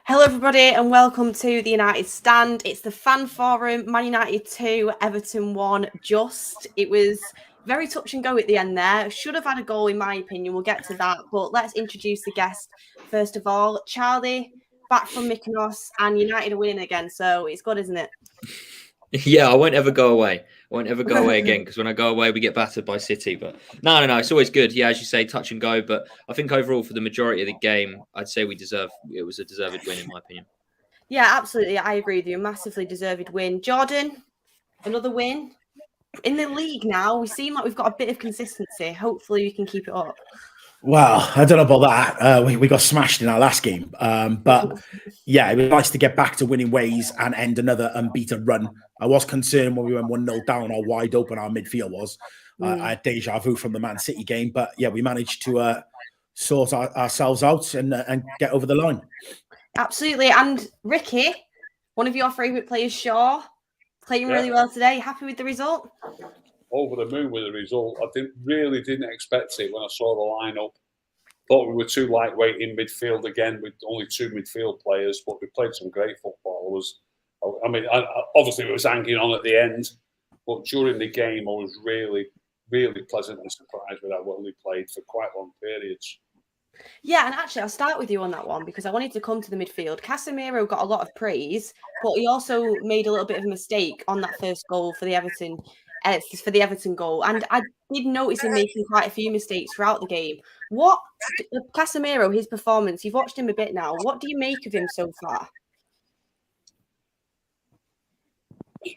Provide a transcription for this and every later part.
Hello, everybody, and welcome to the United Stand. It's the fan forum. Man United 2, Everton 1. It was very touch and go at the end there. Should have had a goal, in my opinion. We'll get to that. But let's introduce the guest first of all. Charlie, back from Mykonos, and United are winning again. So it's good, isn't it? Yeah, I won't ever go away. I won't ever go away again because when I go away, we get battered by City. But no, it's always good. Yeah, as you say, touch and go. But I think overall, for the majority of the game, I'd say it was a deserved win, in my opinion. Yeah, absolutely. I agree with you. Massively deserved win. Jordan, another win. In the league now, we seem like we've got a bit of consistency. Hopefully, we can keep it up. Well, I don't know about that. We got smashed in our last game. But yeah, it was nice to get back to winning ways and end another unbeaten run. I was concerned when we went 1-0 down how wide open our midfield was. I had deja vu from the Man City game. But yeah, we managed to sort ourselves out and get over the line. Absolutely. And Ricky, one of your favourite players, Shaw, playing really well today. Happy with the result? Over the moon with the result. I really didn't expect it when I saw the lineup. Thought we were too lightweight in midfield again with only two midfield players, but we played some great football. Obviously it was hanging on at the end, but during the game I was really, really pleasantly surprised with how well we played for quite long periods. Yeah, and actually, I'll start with you on that one because I wanted to come to the midfield. Casemiro got a lot of praise, but he also made a little bit of a mistake on that first goal for the Everton goal. And I did notice him making quite a few mistakes throughout the game. What, Casemiro, his performance, you've watched him a bit now. What do you make of him so far?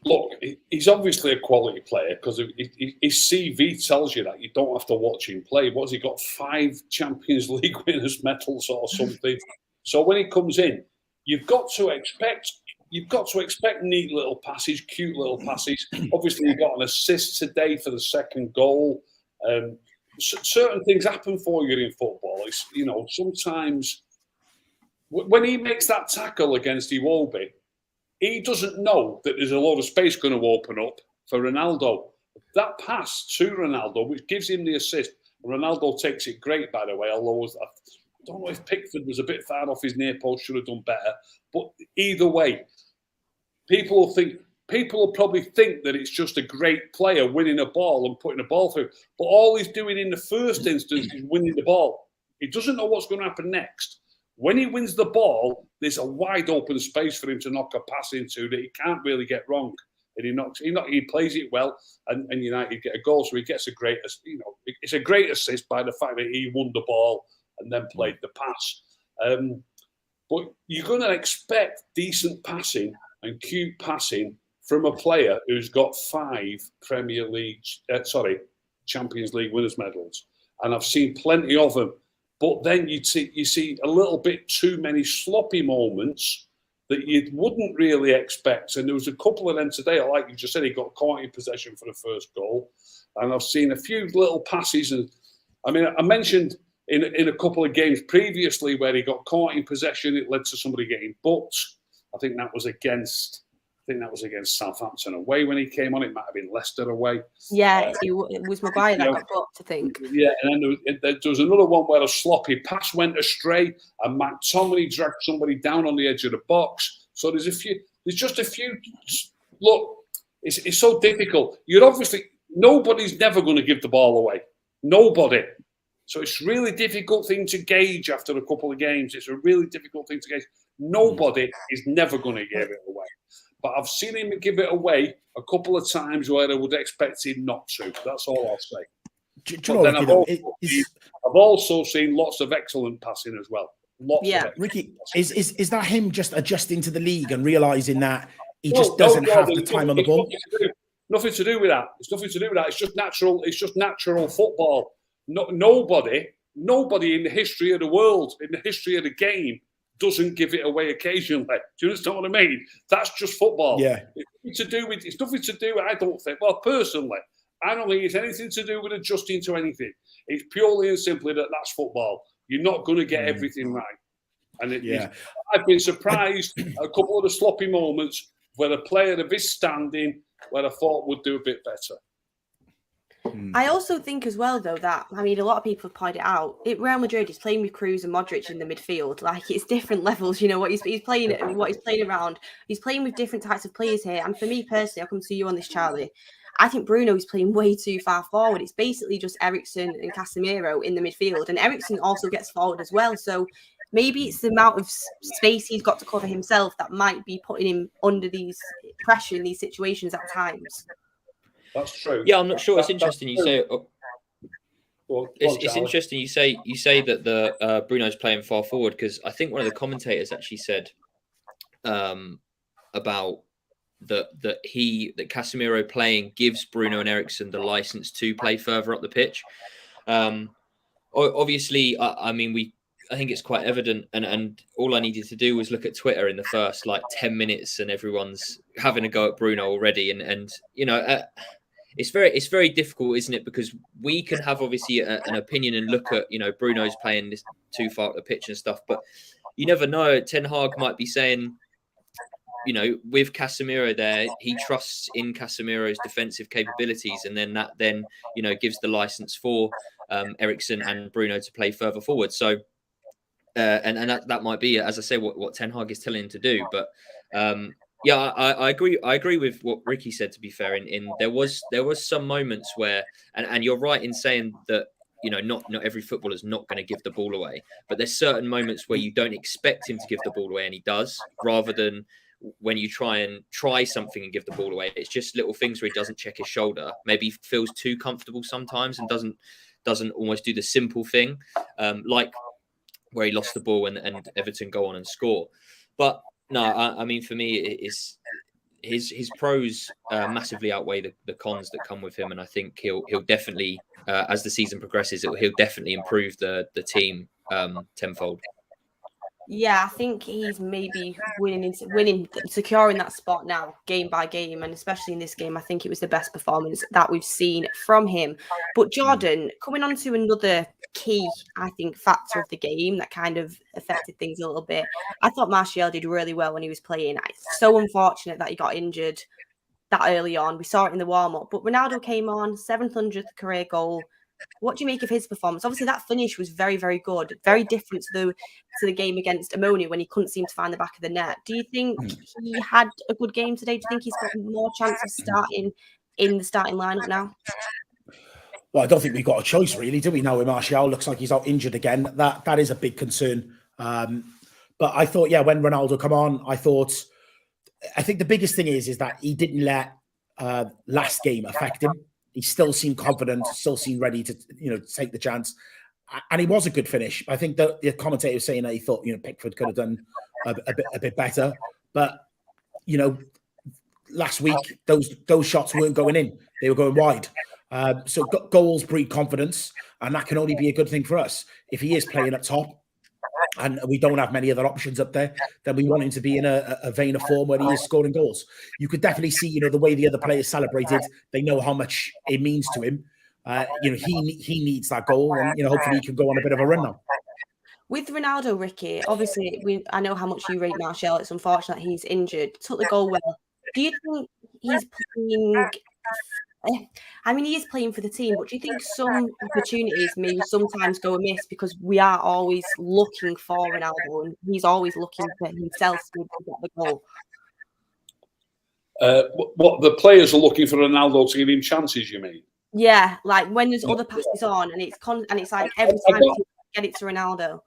Look, he's obviously a quality player because his CV tells you that. You don't have to watch him play. What's he got? 5 Champions League winners' medals or something. So when he comes in, you've got to expect neat little passes, cute little passes. Obviously, he got an assist today for the second goal. Certain things happen for you in football. It's, sometimes when he makes that tackle against Iwobi, he doesn't know that there's a lot of space going to open up for Ronaldo. That pass to Ronaldo, which gives him the assist, Ronaldo takes it great, by the way, although I don't know if Pickford was a bit far off his near post, should have done better. But either way, people will probably think that it's just a great player winning a ball and putting a ball through. But all he's doing in the first instance is winning the ball. He doesn't know what's going to happen next. When he wins the ball, there's a wide open space for him to knock a pass into that he can't really get wrong. And he plays it well, and United get a goal. So he gets it's a great assist by the fact that he won the ball and then played the pass. But you're going to expect decent passing and cute passing from a player who's got 5 Champions League winners' medals, and I've seen plenty of them. But then you see a little bit too many sloppy moments that you wouldn't really expect. And there was a couple of them today. Like you just said, he got caught in possession for the first goal. And I've seen a few little passes. And I mentioned in a couple of games previously where he got caught in possession, it led to somebody getting booked. I think that was against Southampton away when he came on. It might have been Leicester away. Yeah, it was Maguire that got booked, I think. Yeah, and then there was another one where a sloppy pass went astray and McTominay dragged somebody down on the edge of the box. So there's just a few. Look, it's so difficult. Nobody's never going to give the ball away. Nobody. So it's a really difficult thing to gauge after a couple of games. It's a really difficult thing to gauge. Nobody is never going to give it away. But I've seen him give it away a couple of times where I would expect him not to. That's all I'll say. I've also seen lots of excellent passing as well. Ricky, is that him just adjusting to the league and realising that he just doesn't have the time on the ball? Nothing to do with that. It's nothing to do with that. It's just natural. It's just natural football. Nobody in the history of the world, in the history of the game, doesn't give it away occasionally. Do you understand what I mean? That's just football. Yeah. It's nothing to do, I don't think. Well, personally, I don't think it's anything to do with adjusting to anything. It's purely and simply that's football. You're not going to get everything right. And I've been surprised at a couple of the sloppy moments where a player of his standing, where I thought would do a bit better. I also think as well, though, that, I mean, a lot of people have pointed out, Real Madrid is playing with Kroos and Modric in the midfield. Like, it's different levels, you know, what he's playing, what he's playing around. He's playing with different types of players here. And for me personally, I'll come to you on this, Charlie. I think Bruno is playing way too far forward. It's basically just Eriksen and Casemiro in the midfield. And Eriksen also gets forward as well. So maybe it's the amount of space he's got to cover himself that might be putting him under these pressure in these situations at times. That's true. Yeah, I'm not sure. It's interesting you say. It's Charlie. interesting you say that the Bruno's playing far forward, because I think one of the commentators actually said about that Casemiro playing gives Bruno and Eriksen the license to play further up the pitch. Obviously, I mean, I think it's quite evident, and all I needed to do was look at Twitter in the first 10 minutes, and everyone's having a go at Bruno already, and you know. It's very difficult, isn't it? Because we can have obviously an opinion and look at, you know, Bruno's playing this too far up the pitch and stuff, but you never know. Ten Hag might be saying, you know, with Casemiro there, he trusts in Casemiro's defensive capabilities, and then that you know gives the license for Eriksen and Bruno to play further forward. So, and that might be, as I say, what Ten Hag is telling him to do, but. Yeah, I agree. I agree with what Ricky said. To be fair, in there was some moments where, and you're right in saying that, you know, not every footballer's not going to give the ball away, but there's certain moments where you don't expect him to give the ball away, and he does. Rather than when you try something and give the ball away, it's just little things where he doesn't check his shoulder. Maybe he feels too comfortable sometimes and doesn't almost do the simple thing, like where he lost the ball and Everton go on and score, but. No, I mean, for me, it's his pros massively outweigh the cons that come with him, and I think he'll definitely, as the season progresses, he'll definitely improve the team tenfold. Yeah, I think he's maybe securing that spot now, game by game, and especially in this game, I think it was the best performance that we've seen from him. But Jordan, coming on to another key, I think, factor of the game that kind of affected things a little bit. I thought Martial did really well when he was playing. It's so unfortunate that he got injured that early on. We saw it in the warm-up, but Ronaldo came on, 700th career goal. What do you make of his performance? Obviously, that finish was very, very good. Very different to the game against Ammonia when he couldn't seem to find the back of the net. Do you think he had a good game today? Do you think he's got more chance of starting in the starting lineup now? Well, I don't think we've got a choice, really, do we? Now with Martial, looks like he's out injured again. That is a big concern. But I thought, yeah, when Ronaldo come on, I think the biggest thing is that he didn't let last game affect him. He still seemed confident, still seemed ready to, you know, take the chance. And he was a good finish. I think that the commentator was saying that he thought, you know, Pickford could have done a bit better. But, you know, last week, those shots weren't going in. They were going wide. So goals breed confidence, and that can only be a good thing for us. If he is playing up top, and we don't have many other options up there, then we want him to be in a vein of form where he is scoring goals. You could definitely see, you know, the way the other players celebrated. They know how much it means to him. You know, he needs that goal, and, you know, hopefully he can go on a bit of a run now. With Ronaldo, Ricky, obviously, I know how much you rate Martial. It's unfortunate he's injured. Took the goal well. Do you think he's playing? I mean, he is playing for the team, but do you think some opportunities maybe sometimes go amiss because we are always looking for Ronaldo and he's always looking for himself to get the goal? What the players are looking for Ronaldo to give him chances, you mean? Yeah, like when there's other passes on and it's like every time you get it to Ronaldo.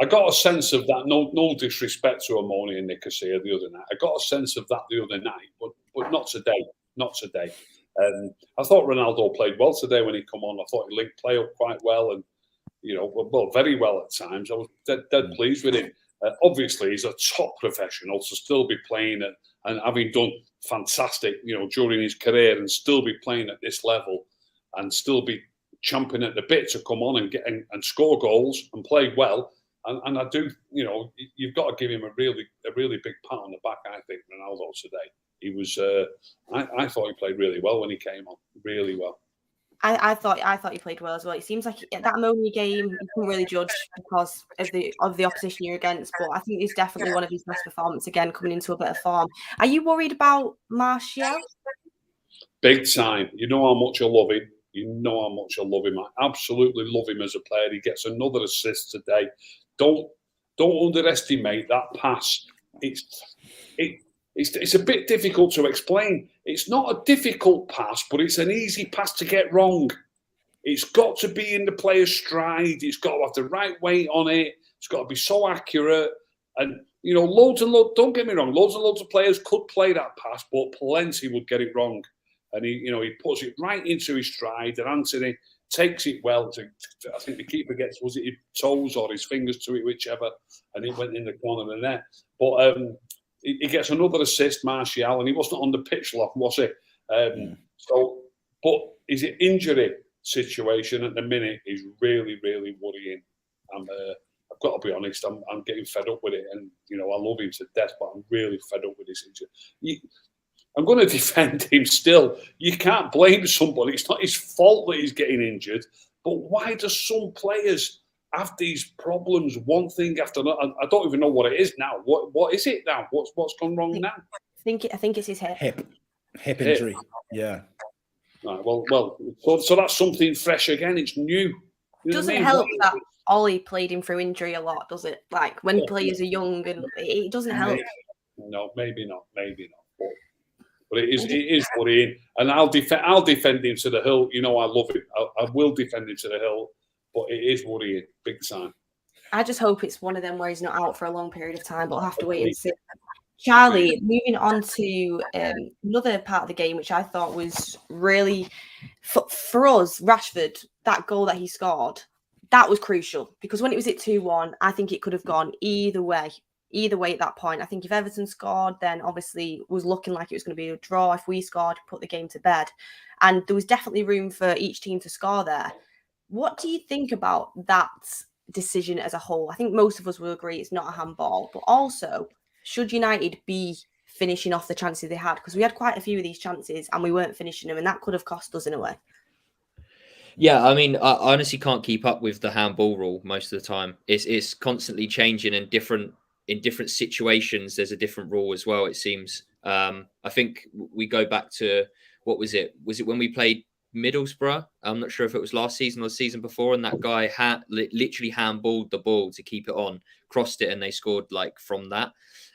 I got a sense of that. No disrespect to Ammonia and Nicosia the other night. I got a sense of that the other night, but not today. Not today. I thought Ronaldo played well today when he come on. I thought he linked play up quite well, and, you know, well, very well at times. I was dead pleased with him. Obviously, he's a top professional to still be playing and having done fantastic, you know, during his career, and still be playing at this level, and still be champing at the bit to come on and get and score goals and play well. And I do, you know, you've got to give him a really big pat on the back. I think Ronaldo today. He was. I thought he played really well when he came on. Really well. I thought he played well as well. It seems like that Ammonia game you can't really judge because of the opposition you're against, but I think it's definitely one of his best performances again, coming into a bit of form. Are you worried about Martial? Big time. You know how much I love him. You know how much I love him. I absolutely love him as a player. He gets another assist today. Don't underestimate that pass. It's a bit difficult to explain. It's not a difficult pass, but it's an easy pass to get wrong. It's got to be in the player's stride. It's got to have the right weight on it. It's got to be so accurate. And, you know, loads and loads, don't get me wrong, loads and loads of players could play that pass, but plenty would get it wrong. And he puts it right into his stride, and Anthony takes it well. I think the keeper gets, was it his toes or his fingers to it, whichever, and it went in the corner of the net. But he gets another assist, Martial, and he wasn't on the pitch long, was he? So, but his injury situation at the minute is really, really worrying. I've got to be honest, I'm getting fed up with it, and you know I love him to death, but I'm really fed up with this injury. I'm going to defend him still. You can't blame somebody. It's not his fault that he's getting injured. But why do some players have these problems, one thing after another? I don't even know what it is now. What is it now? What's gone wrong now? I think it's his hip. Hip injury. Yeah. Right, well. So that's something fresh again. It's new. Doesn't help that Ollie played him through injury a lot, does it? Like when players are young, and it doesn't help. No, maybe not. But it is worrying, and I'll defend him to the hill. You know, I love him. I will defend him to the hill, but it is worrying, big time. I just hope it's one of them where he's not out for a long period of time, but I'll have to wait and see. Charlie, moving on to another part of the game, which I thought was really, for us, Rashford, that goal that he scored, that was crucial, because when it was at 2-1, I think it could have gone either way at that point. I think if Everton scored, then obviously it was looking like it was going to be a draw. If we scored, put the game to bed. And there was definitely room for each team to score there. What do you think about that decision as a whole? I think most of us will agree it's not a handball, but also, should United be finishing off the chances they had? Because we had quite a few of these chances and we weren't finishing them, and that could have cost us in a way. Yeah, I mean, I honestly can't keep up with the handball rule most of the time. It's constantly changing, and in different situations, there's a different rule as well, it seems. I think we go back to, what was it? Was it when we played Middlesbrough? I'm not sure if it was last season or the season before, and that guy literally handballed the ball to keep it on, crossed it, and they scored like from that.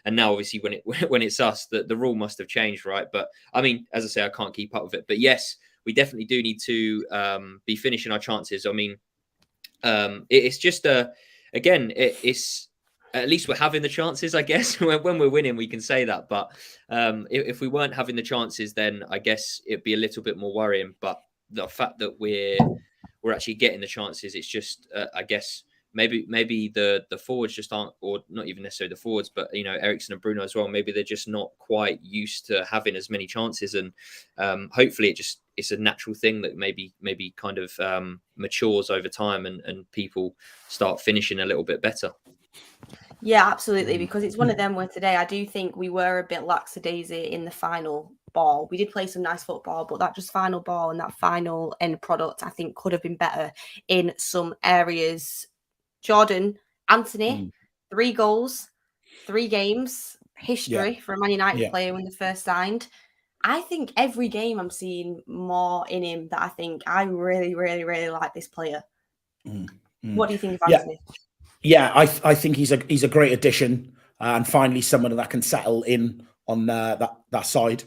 And now, obviously, when it's us, the rule must have changed, right? But I mean, as I say, I can't keep up with it. But yes, we definitely do need to be finishing our chances. I mean, it's just again, it's at least we're having the chances, I guess. When we're winning, we can say that. But if we weren't having the chances, then I guess it'd be a little bit more worrying. But the fact that we're actually getting the chances, it's just, I guess, maybe the forwards just aren't, or not even necessarily the forwards, but you know, Eriksen and Bruno as well. Maybe they're just not quite used to having as many chances, and hopefully it's a natural thing that maybe kind of matures over time, and people start finishing a little bit better. Yeah, absolutely, because it's one of them where today I do think we were a bit lackadaisy in the final ball. We did play some nice football, but that just final ball and that final end product, I think, could have been better in some areas. Jordan, Anthony, 3 goals, 3 games, history for a Man United player when they first signed. I think every game I'm seeing more in him that I think I really, really, really like this player. What do you think of Anthony? Yeah, I think he's a great addition, and finally someone that can settle in on that side.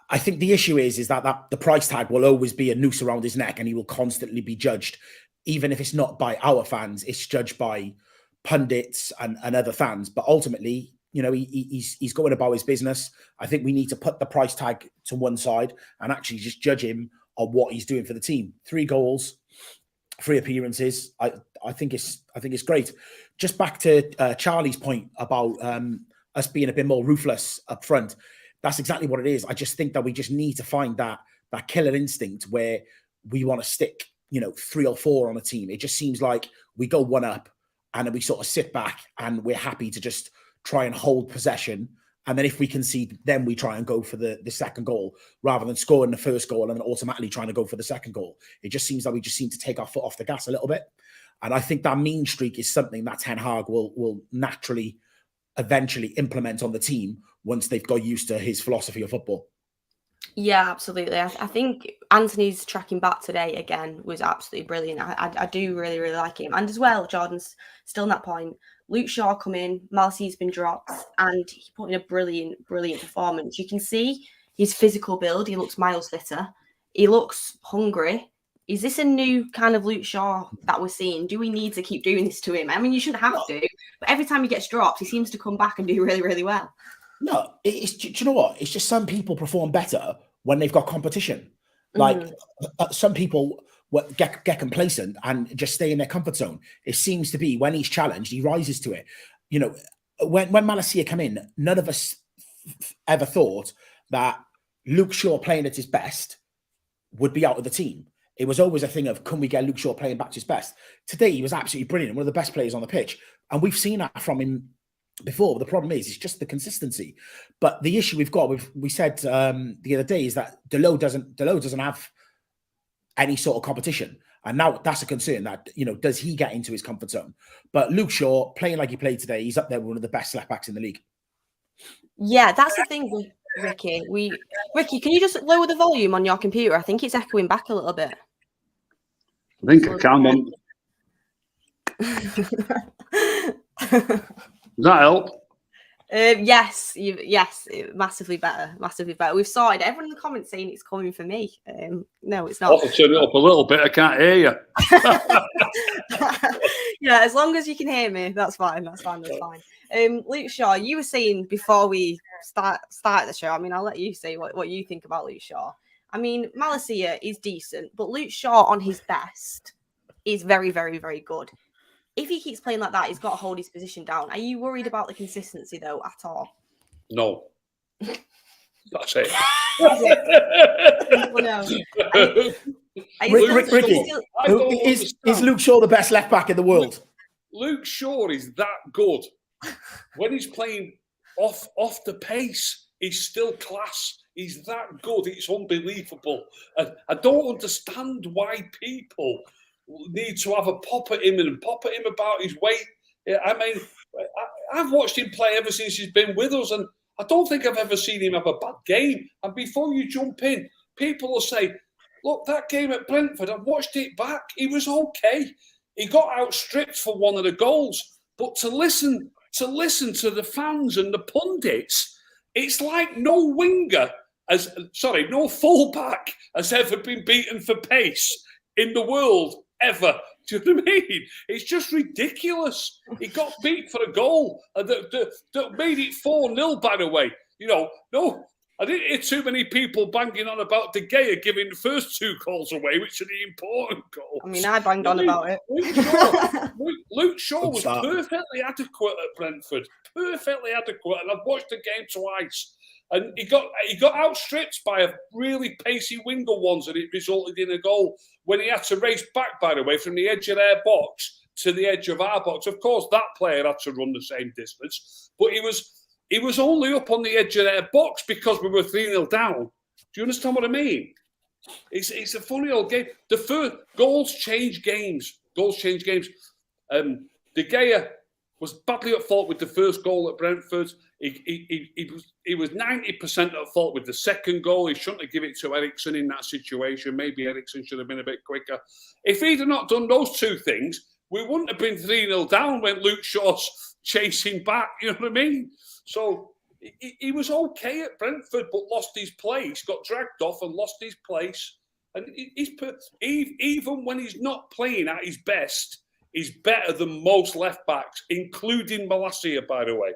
I think the issue is that the price tag will always be a noose around his neck, and he will constantly be judged, even if it's not by our fans. It's judged by pundits and other fans. But ultimately, you know, he's going about his business. I think we need to put the price tag to one side and actually just judge him on what he's doing for the team. 3 goals, 3 appearances. I think it's great. Just back to Charlie's point about us being a bit more ruthless up front. That's exactly what it is. I just think that we just need to find that killer instinct where we want to stick, you know, 3 or 4 on a team. It just seems like we go 1 up and then we sort of sit back and we're happy to just try and hold possession. And then if we concede, then we try and go for the second goal rather than scoring the first goal and then automatically trying to go for the second goal. It just seems like we just seem to take our foot off the gas a little bit. And I think that mean streak is something that Ten Hag will naturally eventually implement on the team once they've got used to his philosophy of football. Yeah, absolutely. I think Anthony's tracking back today again was absolutely brilliant. I do really, really like him. And as well, Jordan's still on that point. Luke Shaw come in, Malcy's been dropped, and he put in a brilliant, brilliant performance. You can see his physical build. He looks miles fitter. He looks hungry. Is this a new kind of Luke Shaw that we're seeing? Do we need to keep doing this to him? I mean, you shouldn't have to, but every time he gets dropped, he seems to come back and do really, really well. No, do you know what? It's just some people perform better when they've got competition. Like some people get complacent and just stay in their comfort zone. It seems to be when he's challenged, he rises to it. You know, when Malacia come in, none of us ever thought that Luke Shaw playing at his best would be out of the team. It was always a thing of, can we get Luke Shaw playing back to his best? Today, he was absolutely brilliant, one of the best players on the pitch. And we've seen that from him before. The problem is, it's just the consistency. But the issue we've got, we said the other day, is that Delot doesn't have any sort of competition. And now that's a concern that, you know, does he get into his comfort zone? But Luke Shaw, playing like he played today, he's up there with one of the best left backs in the league. Yeah, that's the thing, Ricky. Ricky, can you just lower the volume on your computer? I think it's echoing back a little bit. I think I can. Does that help? Yes, massively better. We've sorted. Everyone in the comments saying it's coming for me. No, it's not. I'll turn it up a little bit. I can't hear you. Yeah, as long as you can hear me, that's fine. That's fine. Luke Shaw, you were saying before we start the show. I mean, I'll let you say what you think about Luke Shaw. I mean, Malacia is decent, but Luke Shaw on his best is very, very, very good. If he keeps playing like that, he's got to hold his position down. Are you worried about the consistency, though, at all? No. That's it. Ricky, is Luke Shaw the best left back in the world? Luke Shaw is that good. When he's playing off the pace, he's still class. He's that good. It's unbelievable. I don't understand why people need to have a pop at him and pop at him about his weight. I mean, I've watched him play ever since he's been with us, and I don't think I've ever seen him have a bad game. And before you jump in, people will say, look, that game at Brentford, I've watched it back. He was okay. He got outstripped for one of the goals. But to listen to the fans and the pundits, it's like no fullback has ever been beaten for pace in the world ever. Do you know what I mean? It's just ridiculous. He got beat for a goal that made it 4-0, by the way. You know, no, I didn't hear too many people banging on about De Gea giving the first 2 goals away, which are the important goals. I mean, I banged on about it. Luke Shaw was perfectly adequate at Brentford. Perfectly adequate. And I've watched the game twice. And he got outstripped by a really pacey winger once, and it resulted in a goal when he had to race back, by the way, from the edge of their box to the edge of our box. Of course, that player had to run the same distance, but he was only up on the edge of their box because we were 3-0 down. Do you understand what I mean? It's a funny old game. The first goals change games. De Gea was badly at fault with the first goal at Brentford. He was 90% at fault with the second goal. He shouldn't have given it to Eriksen in that situation. Maybe Eriksen should have been a bit quicker. If he'd have not done those 2 things, we wouldn't have been 3-0 down when Luke Shaw's chasing back. You know what I mean? So he was okay at Brentford, but lost his place, got dragged off and lost his place. And even when he's not playing at his best, he's better than most left backs, including Malacia, by the way.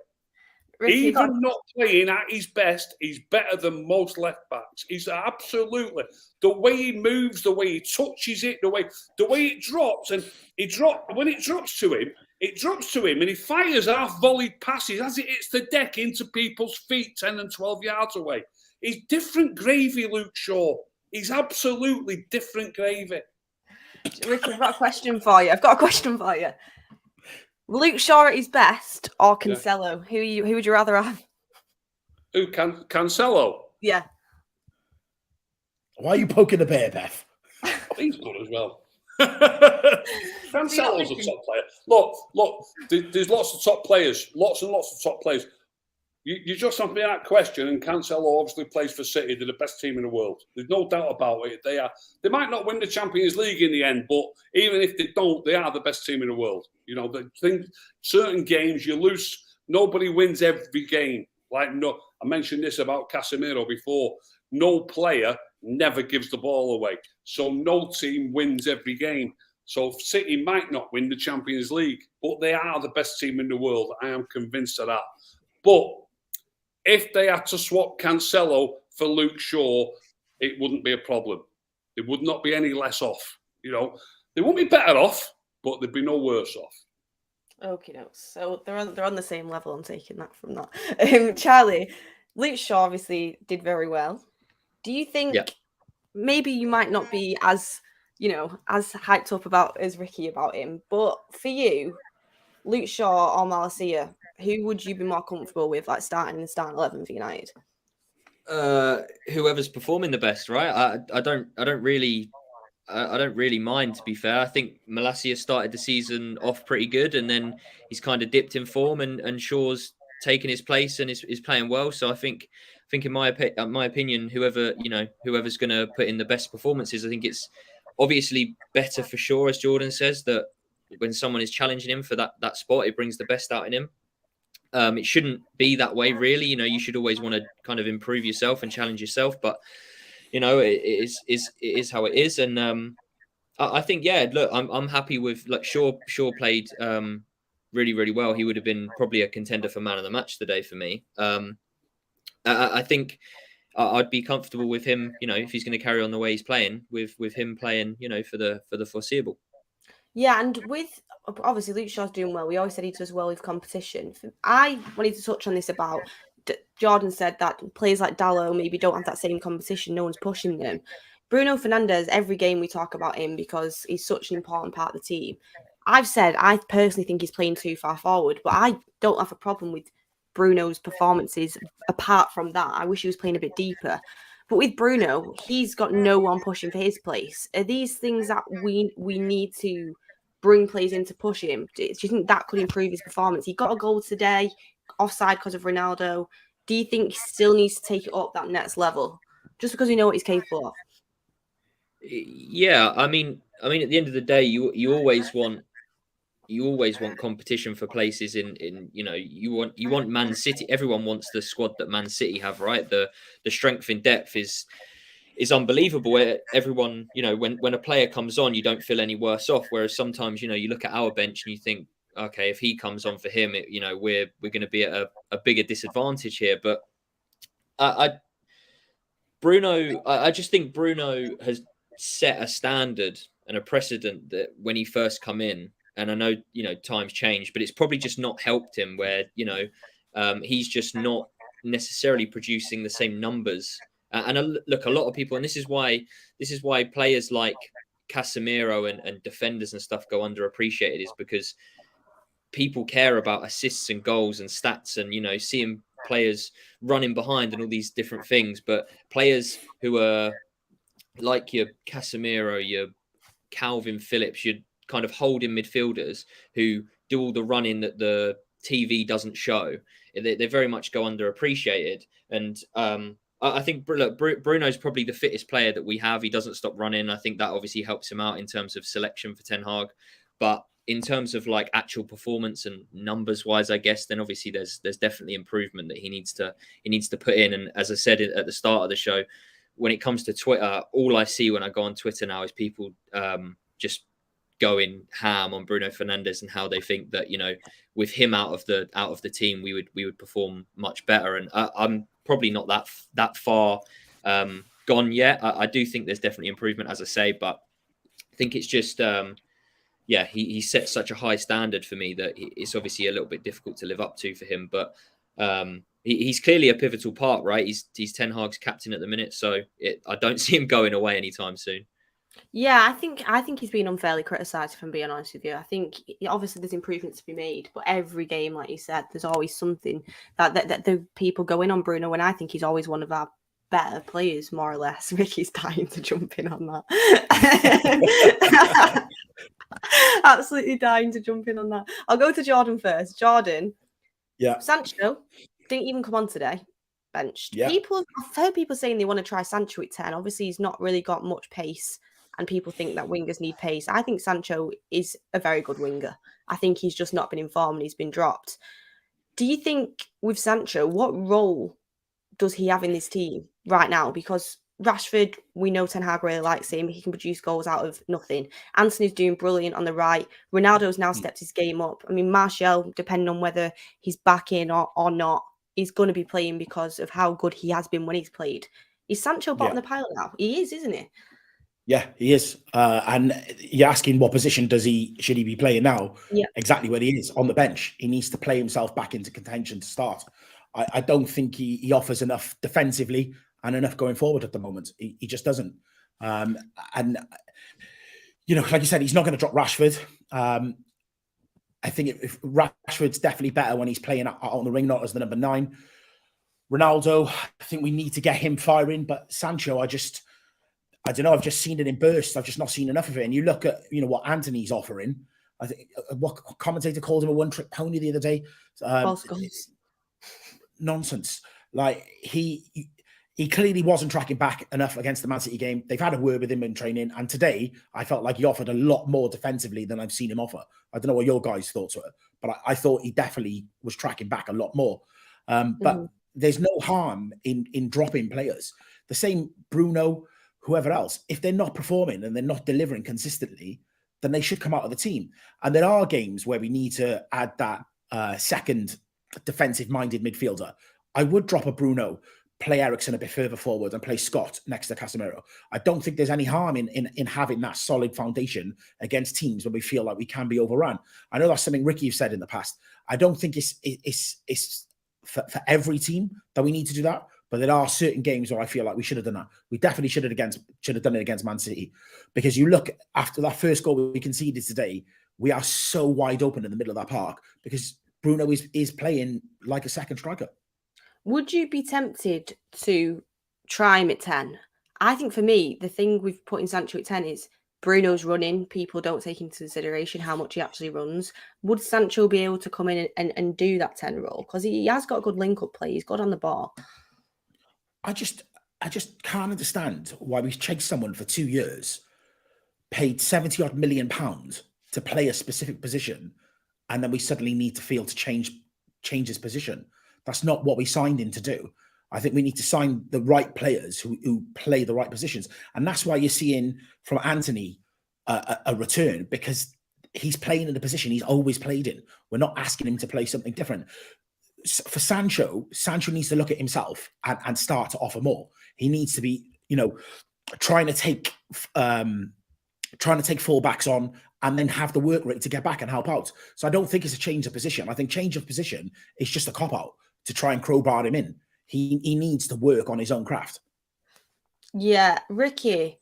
Ricky, even not playing at his best, he's better than most left backs. He's absolutely, the way he moves, the way he touches it, the way it drops, and when it drops to him, and he fires half-volleyed passes as it hits the deck into people's feet 10 and 12 yards away. He's different gravy, Luke Shaw. He's absolutely different gravy. Ricky, I've got a question for you. Luke Shaw at his best or Cancelo? Yeah. Who would you rather have? Who, Cancelo? Yeah. Why are you poking the bear, Beth? He's good as well. Cancelo's a top player. Look, there's lots of top players, lots and lots of top players. You just asked me that question, and Cancelo obviously plays for City. They're the best team in the world. There's no doubt about it. They are. They might not win the Champions League in the end, but even if they don't, they are the best team in the world. You know, certain games you lose. Nobody wins every game. Like I mentioned this about Casemiro before. No player never gives the ball away, so no team wins every game. So City might not win the Champions League, but they are the best team in the world. I am convinced of that. But if they had to swap Cancelo for Luke Shaw, it wouldn't be a problem. They would not be any less off. You know, they wouldn't be better off, but they'd be no worse off. Okay, no. So they're on the same level. I'm taking that from that. Charlie, Luke Shaw obviously did very well. Do you think maybe you might not be as as hyped up about as Ricky about him, but for you, Luke Shaw or Malacia, who would you be more comfortable with, like starting in the starting 11 for United? Whoever's performing the best, right? I don't really mind, to be fair. I think Malacia started the season off pretty good, and then he's kind of dipped in form, and Shaw's taken his place and is playing well. So I think in my opinion, whoever's going to put in the best performances, I think it's obviously better for Shaw, as Jordan says, that when someone is challenging him for that spot, it brings the best out in him. It shouldn't be that way, really. You know, you should always want to kind of improve yourself and challenge yourself, but you know, it is how it is. And I think, look, I'm happy with, like, Shaw played really, really well. He would have been probably a contender for man of the match today for me. I think I'd be comfortable with him, you know, if he's going to carry on the way he's playing, with him playing, you know, for the foreseeable. Yeah, and with obviously Luke Shaw's doing well. We always said he does well with competition. I wanted to touch on this about Jordan said that players like Dalot maybe don't have that same competition. No one's pushing them. Bruno Fernandes, every game we talk about him because he's such an important part of the team. I've said I personally think he's playing too far forward, but I don't have a problem with Bruno's performances apart from that. I wish he was playing a bit deeper. But with Bruno, he's got no one pushing for his place. Are these things that we need to bring players in to push him? Do you think that could improve his performance? He got a goal today, offside because of Ronaldo. Do you think he still needs to take it up that next level, just because we know what he's capable of? Yeah, I mean, at the end of the day, you always want competition for places in you know, you want Man City. Everyone wants the squad that Man City have, right? The strength in depth is unbelievable. Everyone, you know, when a player comes on, you don't feel any worse off. Whereas sometimes, you know, you look at our bench and you think, okay, if he comes on for him, you know, we're going to be at a bigger disadvantage here. But I just think Bruno has set a standard and a precedent that when he first come in, and I know, you know, times change, but it's probably just not helped him, where, you know, he's just not necessarily producing the same numbers. Look, a lot of people, and this is why players like Casemiro and defenders and stuff go underappreciated, is because people care about assists and goals and stats, and, you know, seeing players running behind and all these different things. But players who are like your Casemiro, your Calvin Phillips, your kind of holding midfielders who do all the running that the TV doesn't show, they very much go underappreciated. And I think, look, Bruno's probably the fittest player that we have. He doesn't stop running. I think that obviously helps him out in terms of selection for Ten Hag. But in terms of like actual performance and numbers wise, I guess, then obviously there's definitely improvement that he needs to put in. And as I said at the start of the show, when it comes to Twitter, all I see when I go on Twitter now is people just going ham on Bruno Fernandes and how they think that, you know, with him out of the team, we would perform much better. And I'm probably not that far gone yet. I do think there's definitely improvement, as I say, but I think it's just he set such a high standard for me that it's obviously a little bit difficult to live up to for him. But he's clearly a pivotal part, right? He's Ten Hag's captain at the minute, so I don't see him going away anytime soon. Yeah, I think he's been unfairly criticised, if I'm being honest with you. I think obviously there's improvements to be made, but every game, like you said, there's always something that the people go in on Bruno, and I think he's always one of our better players, more or less. Ricky's dying to jump in on that. Absolutely dying to jump in on that. I'll go to Jordan first. Jordan. Yeah. Sancho, didn't even come on today. Benched. Yeah. I've heard people saying they want to try Sancho at 10. Obviously, he's not really got much pace, and people think that wingers need pace. I think Sancho is a very good winger. I think he's just not been informed and he's been dropped. Do you think with Sancho, what role does he have in this team right now? Because Rashford, we know Ten Hag really likes him. He can produce goals out of nothing. Anthony's doing brilliant on the right. Ronaldo's now stepped his game up. I mean, Martial, depending on whether he's back in or not, is going to be playing because of how good he has been when he's played. Is Sancho bottom of the pile now? He is, isn't he? Yeah, he is. And you're asking what position should he be playing now? Yeah. Exactly where he is, on the bench. He needs to play himself back into contention to start. I don't think he offers enough defensively and enough going forward at the moment. He just doesn't. And, like you said, he's not going to drop Rashford. I think if Rashford's definitely better when he's playing out on the ring, not as the number 9. Ronaldo, I think we need to get him firing. But Sancho, I don't know. I've just seen it in bursts. I've just not seen enough of it. And you look at, what Anthony's offering. I think what commentator called him a one-trick pony the other day. False goals. Nonsense. Like he clearly wasn't tracking back enough against the Man City game. They've had a word with him in training, and today I felt like he offered a lot more defensively than I've seen him offer. I don't know what your guys' thoughts were, but I thought he definitely was tracking back a lot more. But there's no harm in dropping players. The same Bruno, whoever else, if they're not performing and they're not delivering consistently, then they should come out of the team. And there are games where we need to add that second defensive-minded midfielder. I would drop a Bruno, play Eriksen a bit further forward, and play Scott next to Casemiro. I don't think there's any harm in having that solid foundation against teams when we feel like we can be overrun. I know that's something Ricky have said in the past. I don't think it's for every team that we need to do that. But there are certain games where I feel like we should have done that. We definitely should have done it against Man City, because you look after that first goal we conceded today, we are so wide open in the middle of that park because Bruno is playing like a second striker. Would you be tempted to try him at 10? I think for me, the thing we've put in Sancho at 10 is Bruno's running. People don't take into consideration how much he actually runs. Would Sancho be able to come in and do that 10 role? Because he has got a good link-up play. He's good on the ball. I just can't understand why we've chased someone for 2 years, paid 70-odd million pounds to play a specific position, and then we suddenly need to feel to change his position. That's not what we signed him to do. I think we need to sign the right players who play the right positions. And that's why you're seeing from Anthony a return, because he's playing in the position he's always played in. We're not asking him to play something different. For Sancho needs to look at himself and start to offer more. He needs to be, trying to take fullbacks on and then have the work rate to get back and help out. So I don't think it's a change of position. I think change of position is just a cop-out to try and crowbar him in. He needs to work on his own craft. Yeah, Ricky,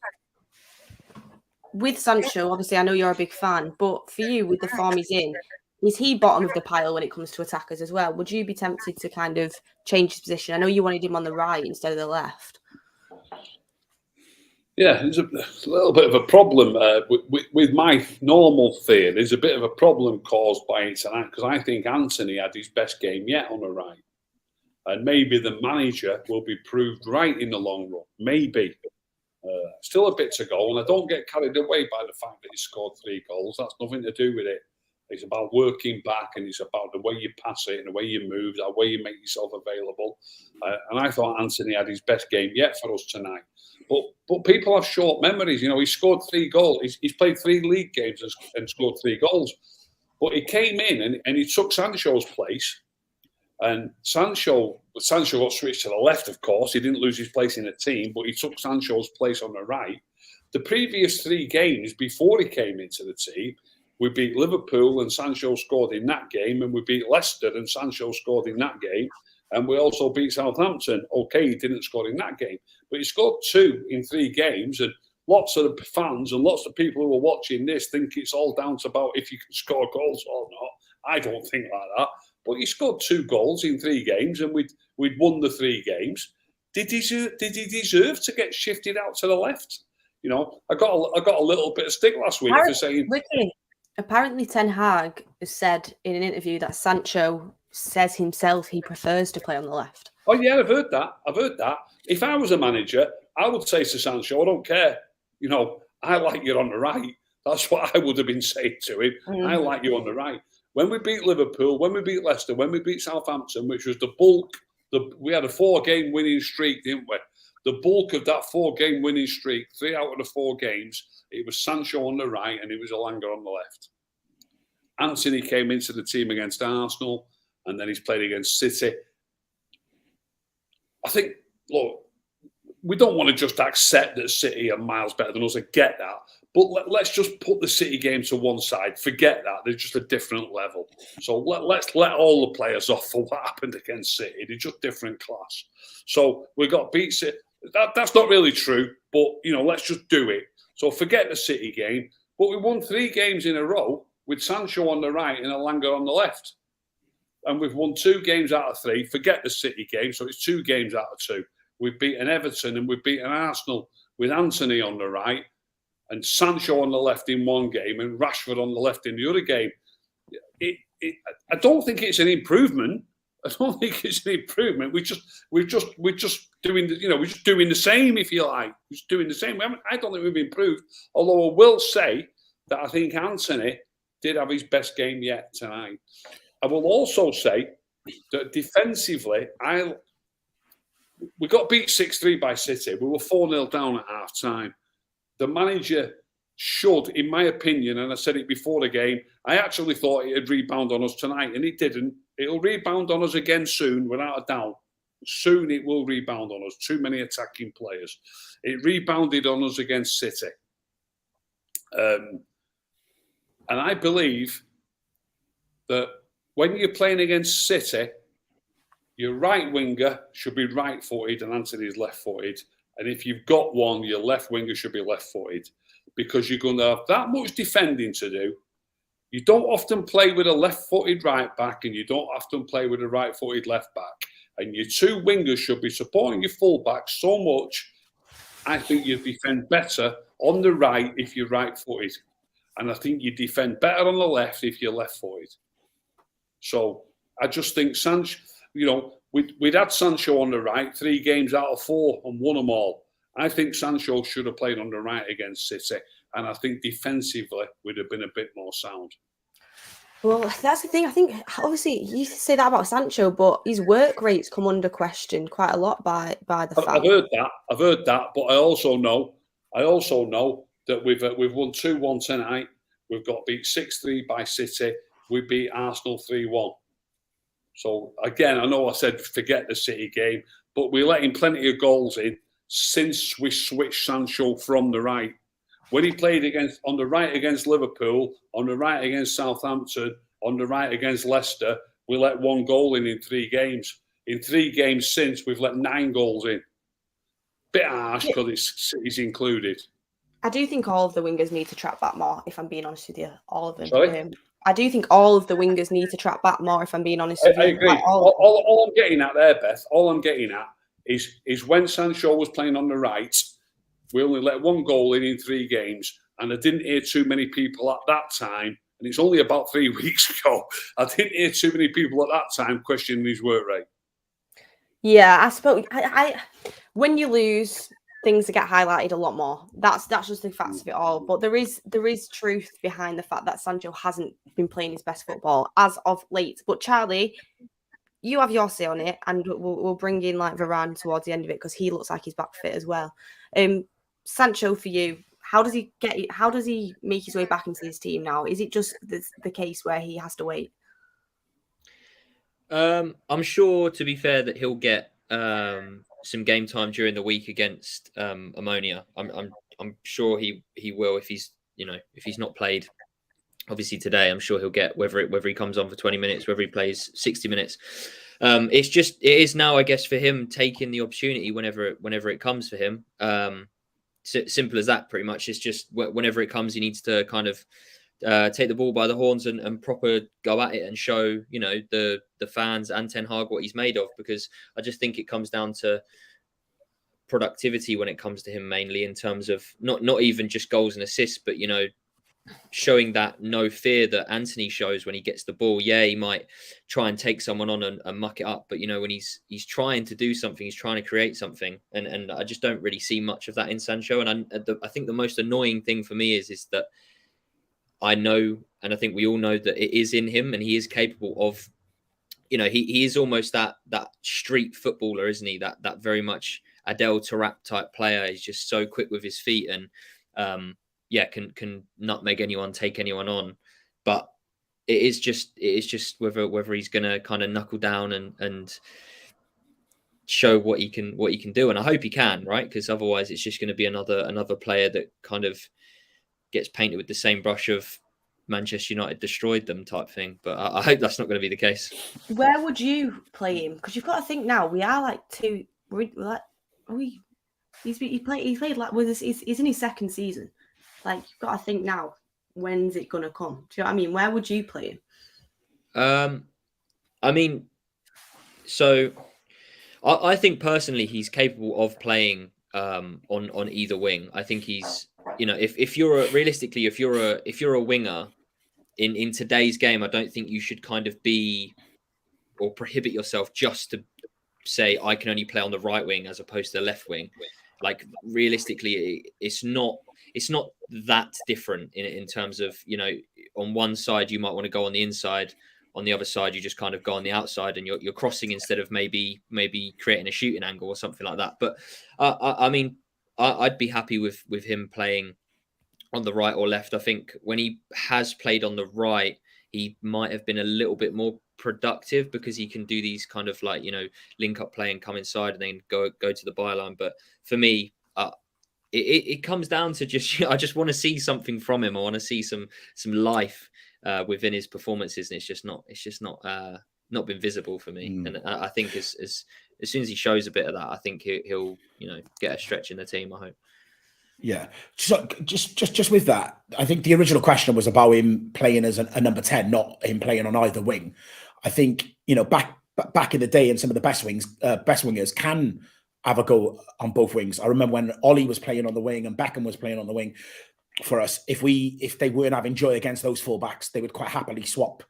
with Sancho, obviously I know you're a big fan, but for you, with the form he's in, is he bottom of the pile when it comes to attackers as well? Would you be tempted to kind of change his position? I know you wanted him on the right instead of the left. Yeah, there's a little bit of a problem with my normal theory. There's a bit of a problem caused by it tonight because I think Anthony had his best game yet on the right. And maybe the manager will be proved right in the long run. Maybe. Still a bit to go. And I don't get carried away by the fact that he scored 3 goals. That's nothing to do with it. It's about working back, and it's about the way you pass it and the way you move, the way you make yourself available. And I thought Anthony had his best game yet for us tonight. But people have short memories. He scored 3 goals. He's played 3 league games and scored 3 goals. But he came in and he took Sancho's place. And Sancho got switched to the left, of course. He didn't lose his place in the team, but he took Sancho's place on the right. The previous 3 games before he came into the team, we beat Liverpool and Sancho scored in that game, and we beat Leicester and Sancho scored in that game, and we also beat Southampton. Okay, he didn't score in that game, but he scored 2 in 3 games, and lots of the fans and lots of people who are watching this think it's all down to about if you can score goals or not. I don't think like that. But he scored 2 goals in 3 games, and we'd won the 3 games. Did he deserve to get shifted out to the left? I got a little bit of stick last week for saying. Ricky, apparently Ten Hag has said in an interview that Sancho says himself he prefers to play on the left. Oh yeah, I've heard that. If I was a manager, I would say to Sancho, I don't care. You know, I like you on the right. That's what I would have been saying to him. I like you on the right. When we beat Liverpool, when we beat Leicester, when we beat Southampton, which was the bulk, we had a 4-game winning streak, didn't we? The bulk of that 4-game winning streak, 3 out of the 4 games, it was Sancho on the right and it was Elanga on the left. Anthony came into the team against Arsenal and then he's played against City. I think, look, we don't want to just accept that City are miles better than us. I get that. But let's just put the City game to one side. Forget that. They're just a different level. So let's let all the players off for what happened against City. They're just different class. So we got beat City. That's not really true, but, you know, let's just do it. So forget the City game. But we won 3 games in a row with Sancho on the right and Elanga on the left. And we've won 2 games out of 3. Forget the City game. So it's 2 games out of 2. We've beaten Everton and we've beaten Arsenal with Anthony on the right and Sancho on the left in 1 game and Rashford on the left in the other game. I don't think it's an improvement. I don't think it's an improvement. We're just doing the, you know, we're just doing the same, if you like. We're just doing the same. I don't think we've improved. Although I will say that I think Anthony did have his best game yet tonight. I will also say that defensively, we got beat 6-3 by City. We were 4-0 down at half time. The manager should, in my opinion, and I said it before the game, I actually thought it'd rebound on us tonight, and it didn't. It'll rebound on us again soon, without a doubt. Soon it will rebound on us. Too many attacking players. It rebounded on us against City. And I believe that when you're playing against City, your right winger should be right-footed and Anthony's left-footed. And if you've got one, your left winger should be left-footed because you're going to have that much defending to do. You don't often play with a left-footed right-back and you don't often play with a right-footed left-back. And your 2 wingers should be supporting your full-back so much, I think you defend better on the right if you're right-footed. And I think you defend better on the left if you're left-footed. So I just think Sancho, you know, we'd had Sancho on the right 3 games out of 4 and won them all. I think Sancho should have played on the right against City. And I think defensively would have been a bit more sound. Well, that's the thing. I think, obviously, you say that about Sancho, but his work rates come under question quite a lot by the fans. I've heard that. But I also know that we've won 2-1 tonight. We've got beat 6-3 by City. We beat Arsenal 3-1. So, again, I know I said forget the City game, but we're letting plenty of goals in since we switched Sancho from the right. When he played on the right against Liverpool, on the right against Southampton, on the right against Leicester, we let 1 goal in 3 games. In 3 games since, we've let 9 goals in. Bit harsh because City's included. I do think all of the wingers need to track back more, if I'm being honest with you. All of them. Sorry? I do think all of the wingers need to track back more, if I'm being honest with you. I agree. Like all I'm getting at there, Beth, all I'm getting at is when Sancho was playing on the right, we only let 1 goal in 3 games, and I didn't hear too many people at that time, and it's only about 3 weeks ago, I didn't hear too many people at that time questioning his work rate. Yeah, I suppose when you lose, things get highlighted a lot more. That's just the facts of it all. But there is truth behind the fact that Sancho hasn't been playing his best football as of late. But Charlie, you have your say on it, and we'll bring in like Varane towards the end of it because he looks like he's back fit as well. Sancho, for you, how does he make his way back into his team now? Is it just the case where he has to wait? I'm sure, to be fair, that he'll get some game time during the week against Ammonia. I'm sure he will if he's not played. Obviously today, I'm sure he'll get whether he comes on for 20 minutes, whether he plays 60 minutes. It is now, I guess, for him taking the opportunity whenever it comes for him. Simple as that, pretty much. It's just whenever it comes, he needs to kind of take the ball by the horns and proper go at it and show, the fans and Ten Hag what he's made of, because I just think it comes down to productivity when it comes to him, mainly in terms of not even just goals and assists, but showing that no fear that Anthony shows when he gets the ball. Yeah, he might try and take someone on and muck it up, but you know, when he's trying to do something, he's trying to create something, and I just don't really see much of that in Sancho. And I think the most annoying thing for me is that I know, and I think we all know, that it is in him, and he is capable of, you know, he is almost that street footballer, isn't he? That very much Adel Taarabt type player. He's just so quick with his feet, and yeah, can nutmeg anyone, take anyone on. But it is just whether he's gonna kind of knuckle down and show what he can do. And I hope he can, right? Because otherwise it's just going to be another player that kind of gets painted with the same brush of Manchester United destroyed them type thing. But I hope that's not going to be the case. Where would you play him? Because you've got to think now, we are like two. We're like, are we? He played like with us. He's in his second season. Like, you've got to think now, when's it gonna come? Do you know what I mean? Where would you play him? I mean, so I think personally he's capable of playing on either wing. I think he's, you know, if you're a winger in today's game, I don't think you should kind of be or prohibit yourself just to say I can only play on the right wing as opposed to the left wing. Like, realistically, it's not that different in terms of, you know, on one side you might want to go on the inside, on the other side you just kind of go on the outside and you're crossing instead of maybe creating a shooting angle or something like that. But I mean, I'd be happy with him playing on the right or left. I think when he has played on the right, he might have been a little bit more productive because he can do these kind of, like, you know, link up play and come inside and then go to the byline. But for me, it comes down to just I just want to see something from him. I want to see some life within his performances, and it's just not been visible for me. And I think as soon as he shows a bit of that, I think he'll you know, get a stretch in the team, I hope. Yeah. So just with that, I think the original question was about him playing as a number 10, not him playing on either wing. I think, you know, back in the day, and some of the best wingers can have a go on both wings. I remember when Ollie was playing on the wing and Beckham was playing on the wing for us. If they weren't having joy against those fullbacks, they would quite happily swap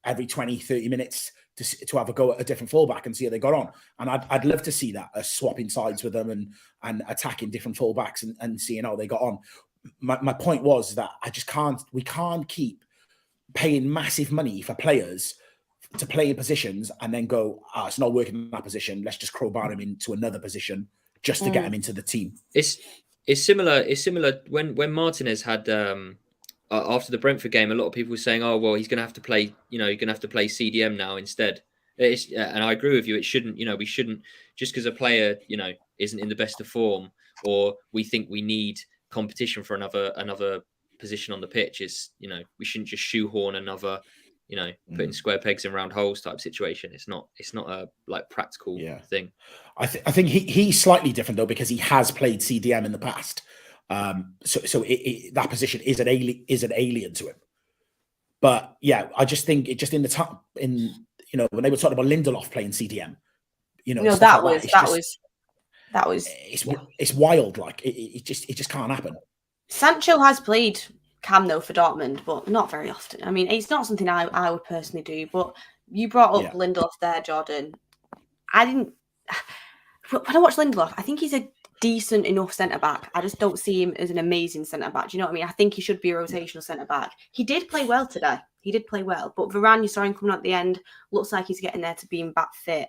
every 20, 30 minutes to have a go at a different fullback and see how they got on. And I'd love to see that, swapping sides with them and attacking different fullbacks and seeing how they got on. My point was that we can't keep paying massive money for players to play in positions and then go, it's not working in that position, let's just crowbar him into another position just to get him into the team. It's similar when Martinez had after the Brentford game, a lot of people were saying, oh, well, he's going to have to play, you know, you're going to have to play CDM now instead. And I agree with you. It shouldn't, you know, we shouldn't, just because a player, you know, isn't in the best of form, or we think we need competition for another position on the pitch, is, you know, we shouldn't just shoehorn another, you know, putting square pegs in round holes type situation. It's not a like practical thing. I think he's slightly different though, because he has played CDM in the past. So that position is an alien to him. But yeah, I just think it just in you know, when they were talking about Lindelof playing CDM, you know, that was it's wild. Like it just can't happen. Sancho has played Cam though for Dortmund, but not very often. I mean, it's not something I would personally do. But you brought up Lindelof there, Jordan. When I watch Lindelof, I think he's a decent enough centre-back. I just don't see him as an amazing centre-back. Do you know what I mean? I think he should be a rotational centre-back. He did play well today. He did play well. But Varane, you saw him coming at the end. Looks like he's getting there to being back fit.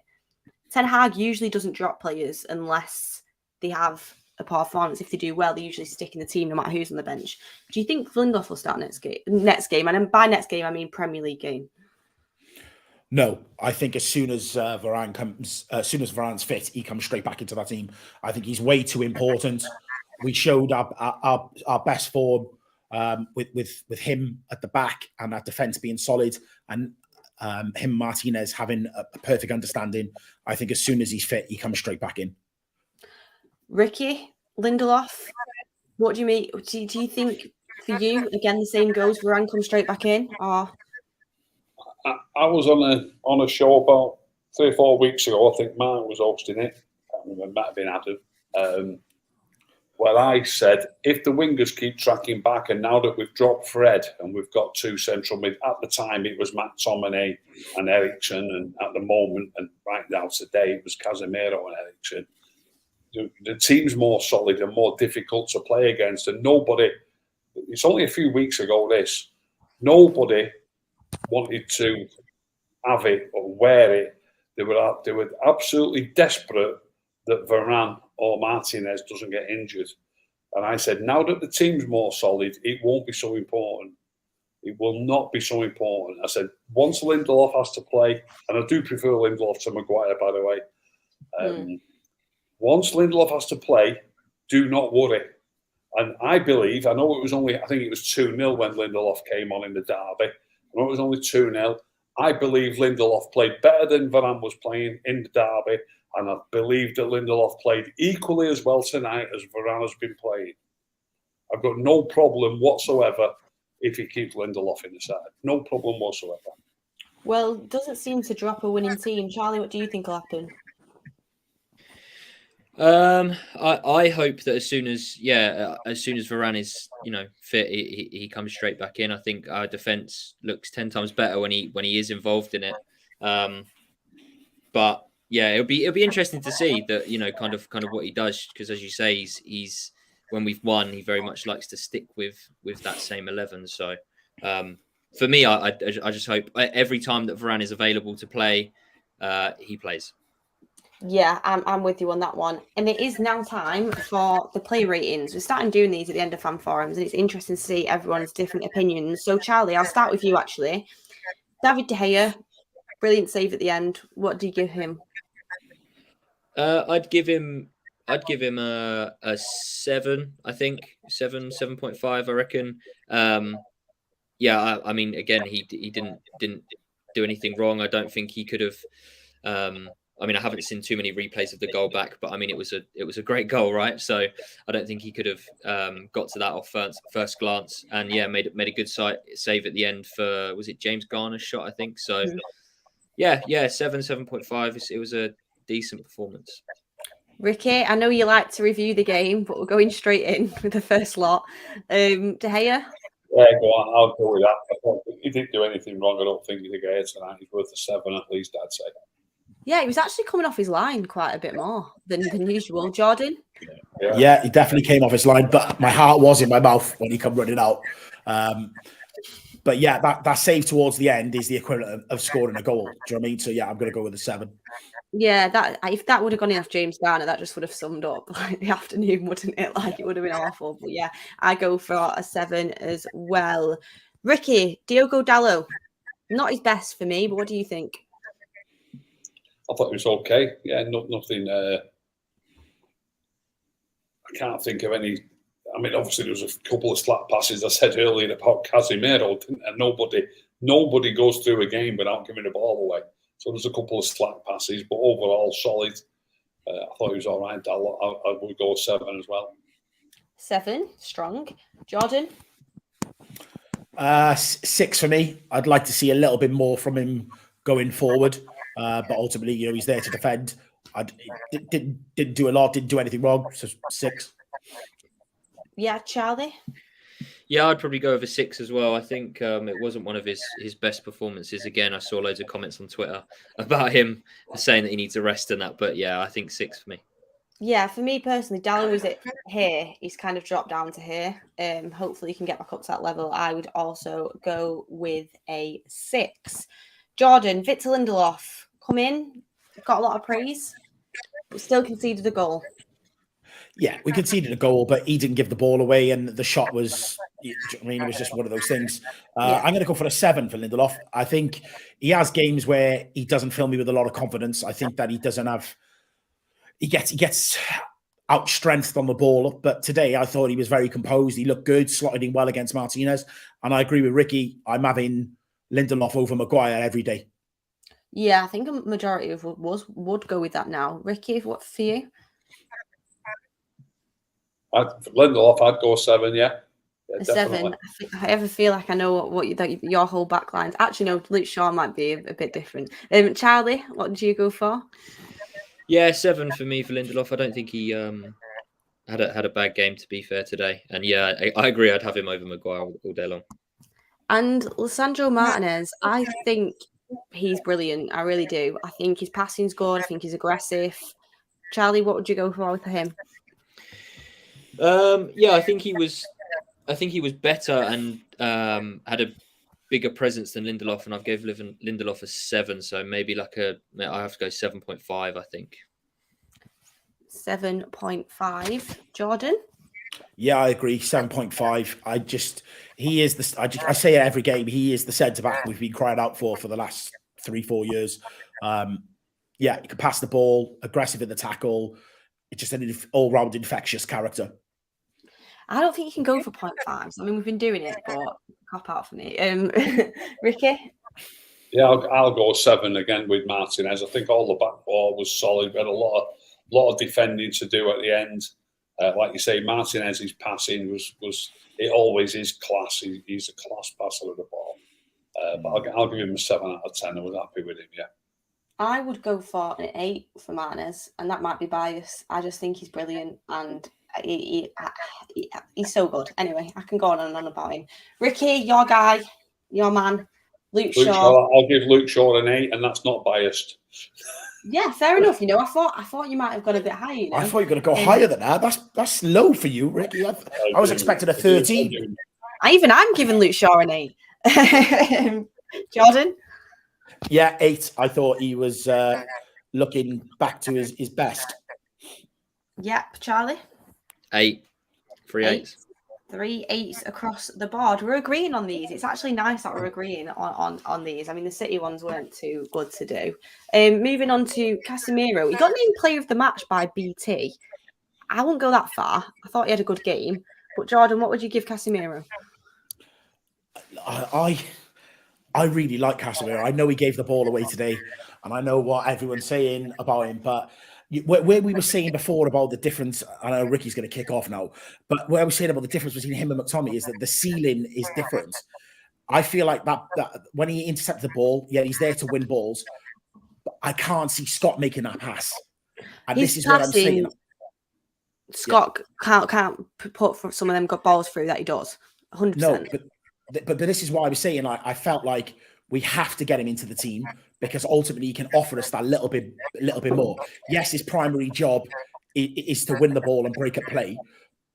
Ten Hag usually doesn't drop players unless they have a performance. If they do well, they usually stick in the team no matter who's on the bench. Do you think Lindelof will start next game? And by next game, I mean Premier League game. No, I think as soon as Varane's fit, he comes straight back into that team. I think he's way too important. We showed our best form with him at the back and that defense being solid, and him, Martinez, having a perfect understanding. I think as soon as he's fit, he comes straight back in. Ricky, Lindelof, what do you mean? Do you think for you again the same goes? Varane comes straight back in, or? I was on a show about 3 or 4 weeks ago. I think Mark was hosting it. I can't remember, it might have been Adam. where I said, if the wingers keep tracking back, and now that we've dropped Fred and we've got two central mid, at the time it was McTominay and Eriksen, and at the moment, and right now today, it was Casemiro and Eriksen. The team's more solid and more difficult to play against, and nobody, it's only a few weeks ago nobody wanted to have it or wear it. They were absolutely desperate that Varane or Martinez doesn't get injured. And I said, now that the team's more solid, it won't be so important. It will not be so important. I said, once Lindelof has to play, and I do prefer Lindelof to Maguire, by the way. Once Lindelof has to play, do not worry. And I believe, I know it was only, I think it was 2-0 when Lindelof came on in the derby. I know it was only 2-0. I believe Lindelof played better than Varane was playing in the derby. And I believe that Lindelof played equally as well tonight as Varane has been playing. I've got no problem whatsoever if he keeps Lindelof in the side. No problem whatsoever. Well, doesn't seem to drop a winning team. Charlie, what do you think will happen? I hope that as soon as Varane is fit, he comes straight back in. I think our defense looks 10 times better when he is involved in it. But yeah, it'll be interesting to see that kind of what he does, because as you say, he's when we've won, he very much likes to stick with that same 11. So for me, I just hope every time that Varane is available to play, he plays. Yeah, I'm with you on that one. And it is now time for the play ratings. We're starting doing these at the end of fan forums, and it's interesting to see everyone's different opinions. So, Charlie, I'll start with you, actually. David De Gea, brilliant save at the end. What do you give him? I'd give him a 7, I think. 7.5, I reckon. Yeah, I mean, again, he didn't do anything wrong. I don't think he could have. I mean, I haven't seen too many replays of the goal back, but I mean, it was a great goal, right? So I don't think he could have got to that off first glance, and yeah, made a good save at the end for, was it James Garner's shot, I think. So yeah, 7.5. It was a decent performance. Ricky, I know you like to review the game, but we're going straight in with the first lot. De Gea? Yeah, go on. I'll go with that. He didn't do anything wrong. I don't think De Gea tonight. He's worth a 7 at least, I'd say. Yeah, he was actually coming off his line quite a bit more than usual. Jordan? Yeah, he definitely came off his line, but my heart was in my mouth when he come running out. But yeah, that save towards the end is the equivalent of scoring a goal. Do you know what I mean? So yeah, I'm going to go with a 7. Yeah, if that would have gone in off James Garner, that just would have summed up the afternoon, wouldn't it? Like, it would have been awful. But yeah, I go for a 7 as well. Ricky, Diogo Dalot, not his best for me, but what do you think? I thought it was okay. Yeah, nothing. I can't think of any. I mean, obviously there was a couple of slack passes I said earlier about Casemiro, and nobody goes through a game without giving the ball away. So there's a couple of slack passes, but overall solid. I thought he was all right. I would go 7 as well. 7, strong. Jordan? 6 for me. I'd like to see a little bit more from him going forward. But ultimately, he's there to defend. Didn't do a lot, didn't do anything wrong. So 6. Yeah, Charlie? Yeah, I'd probably go over 6 as well. I think it wasn't one of his best performances. Again, I saw loads of comments on Twitter about him saying that he needs a rest and that. But yeah, I think 6 for me. Yeah, for me personally, Dalot was it here. He's kind of dropped down to here. Hopefully he can get back up to that level. I would also go with a 6. Jordan, Victor Lindelof, come in, got a lot of praise, but still conceded a goal. Yeah, we conceded a goal, but he didn't give the ball away, and the shot was, I mean, it was just one of those things. I'm going to go for a 7 for Lindelof. I think he has games where he doesn't fill me with a lot of confidence. I think that he doesn't have, he gets outstrengthed on the ball, but today I thought he was very composed. He looked good, slotted in well against Martinez, and I agree with Ricky. I'm having Lindelof over Maguire every day. Yeah, I think a majority of us would go with that now. Ricky, what for you? Lindelof, I'd go 7, yeah. A 7. I ever feel like I know what your whole back lines. Actually, no, Luke Shaw might be a bit different. Charlie, what did you go for? Yeah, 7 for me for Lindelof. I don't think he had a bad game, to be fair, today. And yeah, I agree. I'd have him over Maguire all day long. And Lisandro Martinez, I think he's brilliant. I really do. I think his passing's good. I think he's aggressive. Charlie, what would you go for with him? Yeah, I think he was better and had a bigger presence than Lindelof, and I've gave Lindelof a 7, so maybe I have to go 7.5, I think. 7.5. Jordan? Yeah, I agree. 7.5. He is I say it every game. He is the centre back we've been crying out for the last 3-4 years. Yeah, he can pass the ball, aggressive in the tackle. It's just an all-round infectious character. I don't think you can go for 0.5s. I mean, we've been doing it, but cop out for me. Ricky? Yeah, I'll go 7 again with Martinez. I think all the back four was solid. We had a lot of defending to do at the end. Like you say, Martinez's passing was it always is class. He's a class passer of the ball. But I'll give him a 7 out of 10. I was happy with him. Yeah. I would go for an 8 for Martinez, and that might be biased. I just think he's brilliant, and he's so good. Anyway, I can go on and on about him. Ricky, your guy, your man, Luke Shaw. I'll give Luke Shaw an 8, and that's not biased. Yeah, fair enough. I thought you might have gone a bit higher. I thought you were going to go higher than that. That's low for you, Ricky. I was expecting a 13. I'm giving Luke Shaw an 8. Jordan? Yeah, 8. I thought he was looking back to his best. Yep, Charlie? 8. 3 8s. 3 8s across the board. We're agreeing on these. It's actually nice that we're agreeing on these. I mean, the City ones weren't too good to do. Moving on to Casemiro. He got named Player of the Match by BT. I won't go that far. I thought he had a good game. But Jordan, what would you give Casemiro? I really like Casemiro. I know he gave the ball away today, and I know what everyone's saying about him, but where we were saying before about the difference, I know Ricky's going to kick off now, but where I was saying about the difference between him and McTominay is that the ceiling is different. I feel like that when he intercepts the ball, yeah, he's there to win balls, but I can't see Scott making that pass. And this is what I'm saying. Scott can't put some of them good balls through that he does. 100%. No, but this is what I was saying. Like, I felt like we have to get him into the team because ultimately he can offer us that little bit more. Yes, his primary job is to win the ball and break up play,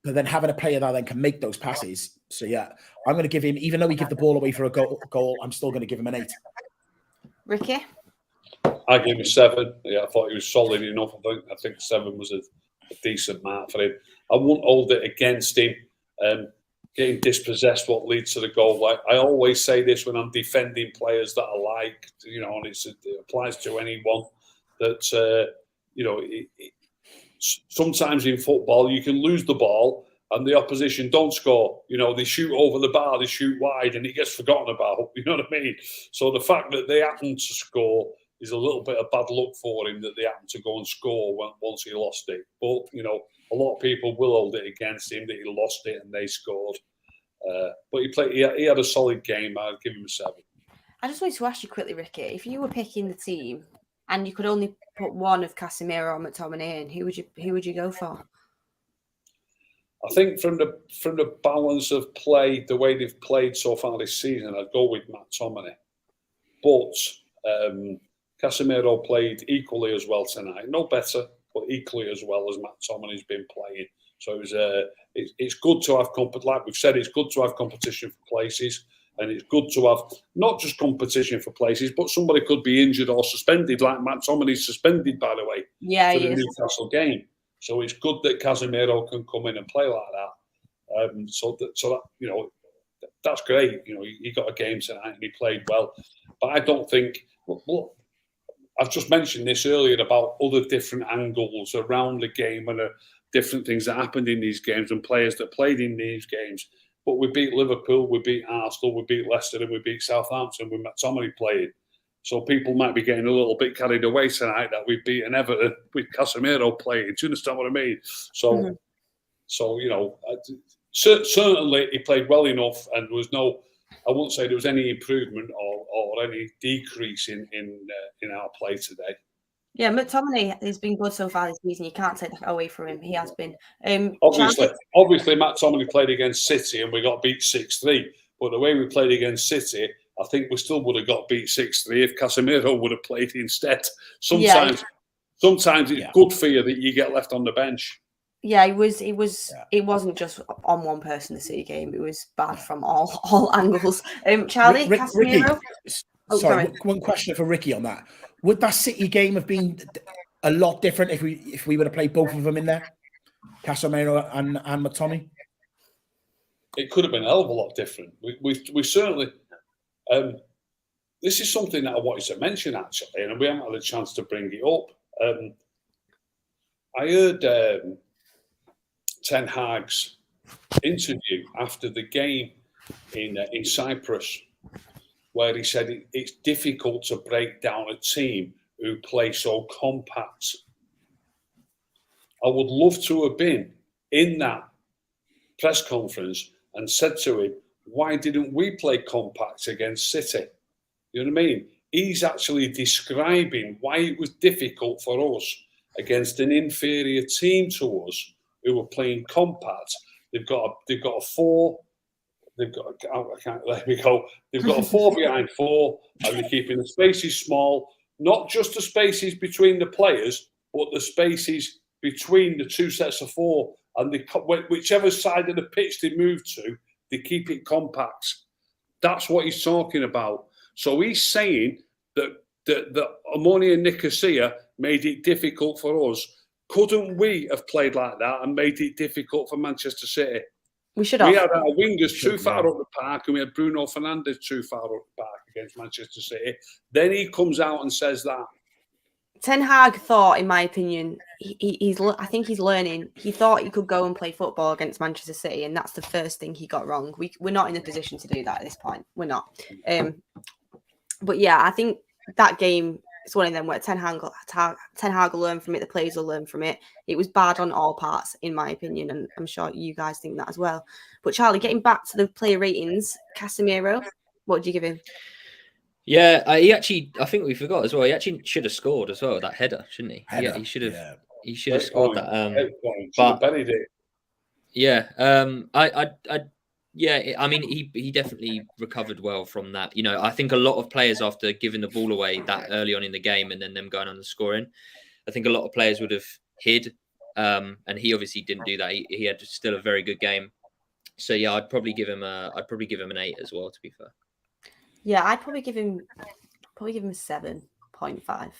but then having a player that then can make those passes. So yeah, I'm going to give him, even though he gave the ball away for a goal, I'm still going to give him an 8. Ricky? I gave him a 7. Yeah, I thought he was solid enough. I think 7 was a decent mark for him. I won't hold it against him. Getting dispossessed, what leads to the goal. Like I always say this when I'm defending players that I like, and it applies to anyone, that, sometimes in football you can lose the ball and the opposition don't score. They shoot over the bar, they shoot wide, and it gets forgotten about. You know what I mean? So the fact that they happen to score is a little bit of bad luck for him, that they happen to go and score once he lost it. But, a lot of people will hold it against him that he lost it and they scored. But he had a solid game. I'd give him a 7. I just wanted to ask you quickly, Ricky, if you were picking the team and you could only put one of Casemiro or McTominay in, who would you go for? I think from the balance of play, the way they've played so far this season, I'd go with McTominay. But Casemiro played equally as well tonight. No better, but equally as well as McTominay's been playing. So it's good to have like we've said, it's good to have competition for places, and it's good to have not just competition for places, but somebody could be injured or suspended, like McTominay's suspended, by the way, for the Newcastle game. So it's good that Casemiro can come in and play like that. So that that's great. He got a game tonight and he played well. But I don't think. Look, I've just mentioned this earlier about other different angles around the game and different things that happened in these games and players that played in these games. But we beat Liverpool, we beat Arsenal, we beat Leicester, and we beat Southampton with McTominay playing. So people might be getting a little bit carried away tonight that we've beaten Everton with Casemiro playing. Do you understand what I mean? So, certainly he played well enough, and there was I wouldn't say there was any improvement or any decrease in our play today. Yeah, McTominay has been good so far this season. You can't take that away from him. He has been. Obviously, Matt Tominey played against City and we got beat 6-3. But the way we played against City, I think we still would have got beat 6-3 if Casemiro would have played instead. Sometimes it's good for you that you get left on the bench. Yeah, it wasn't just on one person the City game. It was bad from all angles. Charlie, Casemiro. Ricky, sorry, one question for Ricky on that. Would that City game have been a lot different if we would have played both of them in there, Casemiro and McTominay? It could have been a hell of a lot different. We certainly. This is something that I wanted to mention actually, and we haven't had a chance to bring it up. I heard Ten Hag's interview after the game in Cyprus, where he said it's difficult to break down a team who play so compact. I would love to have been in that press conference and said to him, why didn't we play compact against City? You know what I mean? He's actually describing why it was difficult for us against an inferior team to us who were playing compact. They've got a 4. They've got a 4 behind 4, and they're keeping the spaces small. Not just the spaces between the players, but the spaces between the two sets of 4. And whichever side of the pitch they move to, they keep it compact. That's what he's talking about. So he's saying that Omonia and Nicosia made it difficult for us. Couldn't we have played like that and made it difficult for Manchester City? We should have. We had our wingers too far up the park, and we had Bruno Fernandes too far up the park against Manchester City. Then he comes out and says that. Ten Hag thought, in my opinion, I think he's learning. He thought he could go and play football against Manchester City, and that's the first thing he got wrong. We're not in a position to do that at this point. We're not. But yeah, I think that game is one of them where Ten Hag will learn from it. The players will learn from it. It was bad on all parts, in my opinion, and I'm sure you guys think that as well. But Charlie, getting back to the player ratings, Casemiro, what do you give him? Yeah, I think we forgot as well. He actually should have scored as well, that header, shouldn't he? Yeah, he should have. Yeah. He should have scored that. But yeah, I mean, he definitely recovered well from that. You know, I think a lot of players, after giving the ball away that early on in the game and then them going on the scoring, I think a lot of players would have hid, and he obviously didn't do that. He had still a very good game. So yeah, I'd probably give him an 8 as well, to be fair. Yeah, I'd probably give him a 7.5.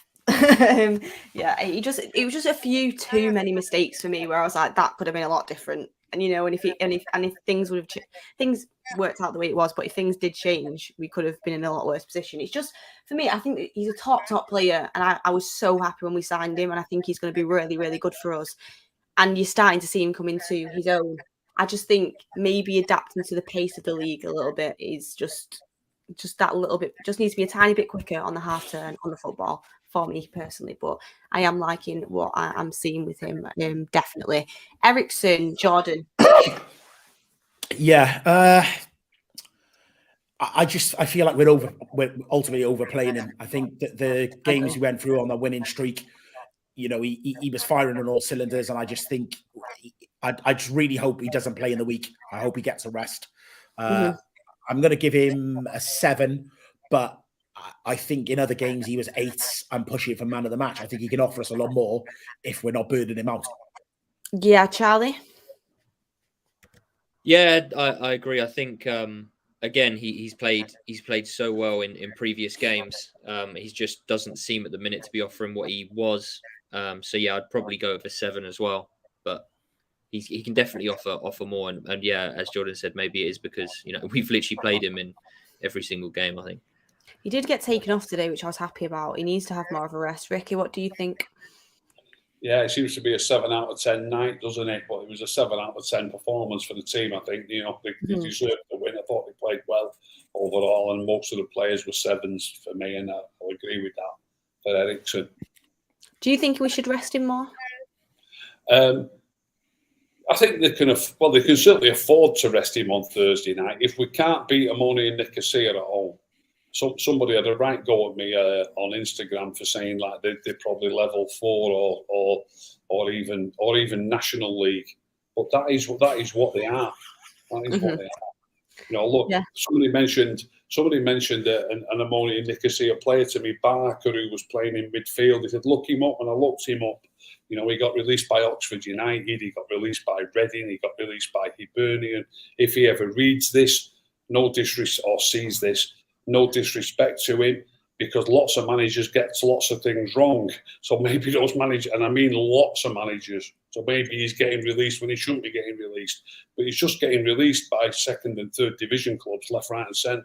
Yeah, it was just a few too many mistakes for me where I was like, that could have been a lot different. And you know, and if things would have things worked out the way it was, but if things did change, we could have been in a lot worse position. It's just, for me, I think that he's a top player, and I was so happy when we signed him, and I think he's going to be really, really good for us. And you're starting to see him come into his own. I just think maybe adapting to the pace of the league a little bit is just that little bit, just needs to be a tiny bit quicker on the half turn on the football for me personally. But I am liking what I'm seeing with him, definitely. Eriksen, Jordan. Yeah, I feel like we're ultimately overplaying him. I think that the games he went through on the winning streak, you know, he was firing on all cylinders, and I just think I just really hope he doesn't play in the week. I hope he gets a rest. I'm going to give him a 7, but I think in other games he was 8 and pushing for man of the match. I think he can offer us a lot more if we're not burning him out. Yeah, Charlie? Yeah, I agree. I think, again, he's played so well in previous games. He just doesn't seem at the minute to be offering what he was. So, yeah, I'd probably go with a 7 as well. But he can definitely offer more. And yeah, as Jordan said, maybe it is because, you know, we've literally played him in every single game, I think. He did get taken off today, which I was happy about. He needs to have more of a rest. Ricky, what do you think? Yeah, it seems to be a 7 out of 10 night, doesn't it? But it was a 7 out of 10 performance for the team, I think. You know, they deserved the win. I thought they played well overall, and most of the players were 7s for me, and I'll agree with that for Eriksen. Do you think we should rest him more? I think they can certainly afford to rest him on Thursday night. If we can't beat Omonia and Nicosia at home, somebody had a right go at me on Instagram for saying like they're probably level 4 or even National League, but that is what they are. That is what they are. You know, look, somebody mentioned an ammonia Nicosia player to me, Barker, who was playing in midfield. He said, look him up, and I looked him up. You know, he got released by Oxford United, he got released by Reading, he got released by Hibernian. If he ever reads this, no disrespect, or sees this, no disrespect to him, because lots of managers get lots of things wrong. So maybe those managers, and I mean lots of managers, so maybe he's getting released when he shouldn't be getting released, but he's just getting released by second and third division clubs, left, right and centre.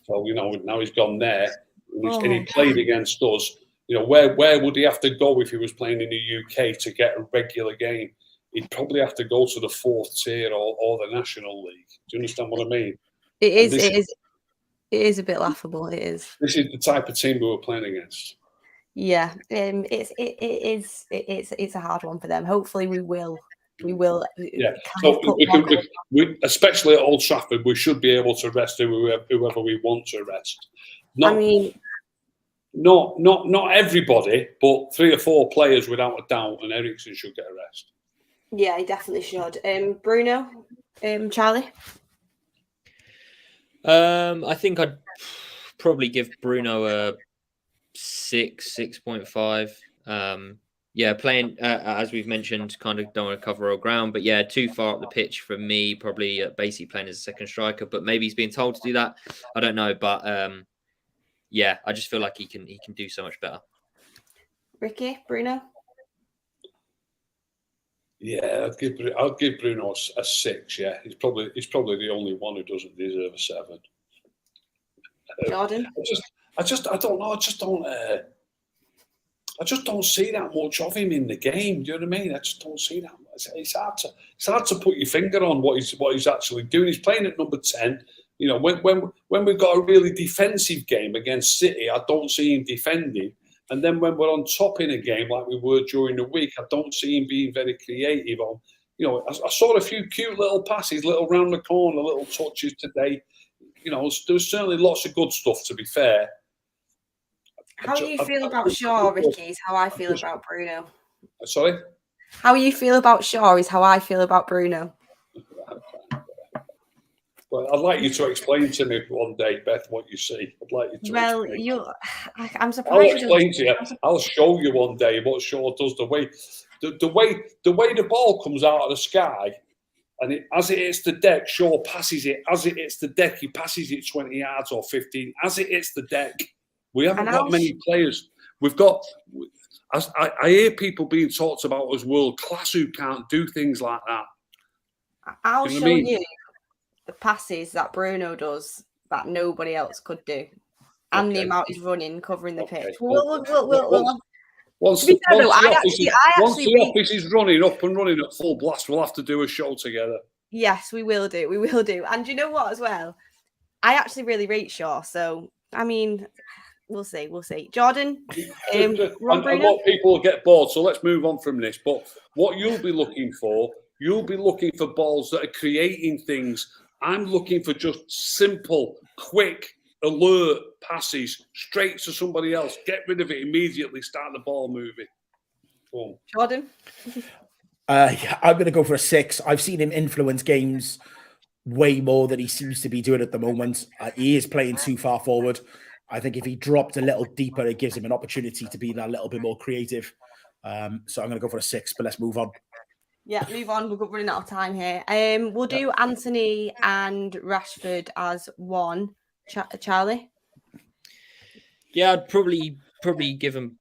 So, you know, now he's gone there, and he played against us. You know, where would he have to go if he was playing in the UK to get a regular game? He'd probably have to go to the 4th tier or the National League. Do you understand what I mean? It is a bit laughable. It is. This is the type of team we were playing against. Yeah, it's a hard one for them. Hopefully, we will. Yeah. So we, especially at Old Trafford, we should be able to rest whoever we want to rest. Not everybody, but 3 or 4 players without a doubt, and Eriksen should get a rest. Yeah, he definitely should. Bruno, Charlie. I think I'd probably give Bruno a 6.5. Yeah, playing as we've mentioned, kind of don't want to cover all ground, but yeah, too far up the pitch for me. Probably basically playing as a second striker, but maybe he's being told to do that. I don't know, but yeah, I just feel like he can do so much better. Ricky, Bruno. Yeah, I'd give Bruno a 6. Yeah, he's probably the only one who doesn't deserve a 7. Jordan. I don't know. I just don't see that much of him in the game. Do you know what I mean? I just don't see that much. It's hard to put your finger on what he's actually doing. He's playing at number 10. You know, when we've got a really defensive game against City, I don't see him defending. And then when we're on top in a game like we were during the week, I don't see him being very creative. On, you know, I saw a few cute little passes, little round the corner, little touches today. You know, there's certainly lots of good stuff, to be fair. How you feel about Shaw, Ricky, is how I feel about Bruno. Sorry? How you feel about Shaw is how I feel about Bruno. Well, I'd like you to explain to me one day, Beth, what you see. I'd like you to. Well, I'm surprised. I'll explain to you. I'll show you one day what Shaw does. The way the ball comes out of the sky, and as it hits the deck, Shaw passes it. As it hits the deck, he passes it 20 yards or 15. As it hits the deck, we haven't got many players. We've got. I hear people being talked about as world class who can't do things like that. I'll show you the passes that Bruno does that nobody else could do, and the amount he's running, covering the pitch. Once the office is running up and running at full blast, we'll have to do a show together. Yes, we will do. We will do. And you know what, as well, I actually really rate Shaw. So I mean, we'll see. We'll see. Jordan, a lot of people will get bored, so let's move on from this. But what you'll be looking for balls that are creating things. I'm looking for just simple, quick, alert passes straight to somebody else. Get rid of it immediately. Start the ball moving. Boom. Jordan? I'm going to go for a 6. I've seen him influence games way more than he seems to be doing at the moment. He is playing too far forward. I think if he dropped a little deeper, it gives him an opportunity to be that little bit more creative. So I'm going to go for a 6, but let's move on. Yeah, move on. We're running out of time here. We'll do Anthony and Rashford as one. Charlie? Yeah, I'd probably give them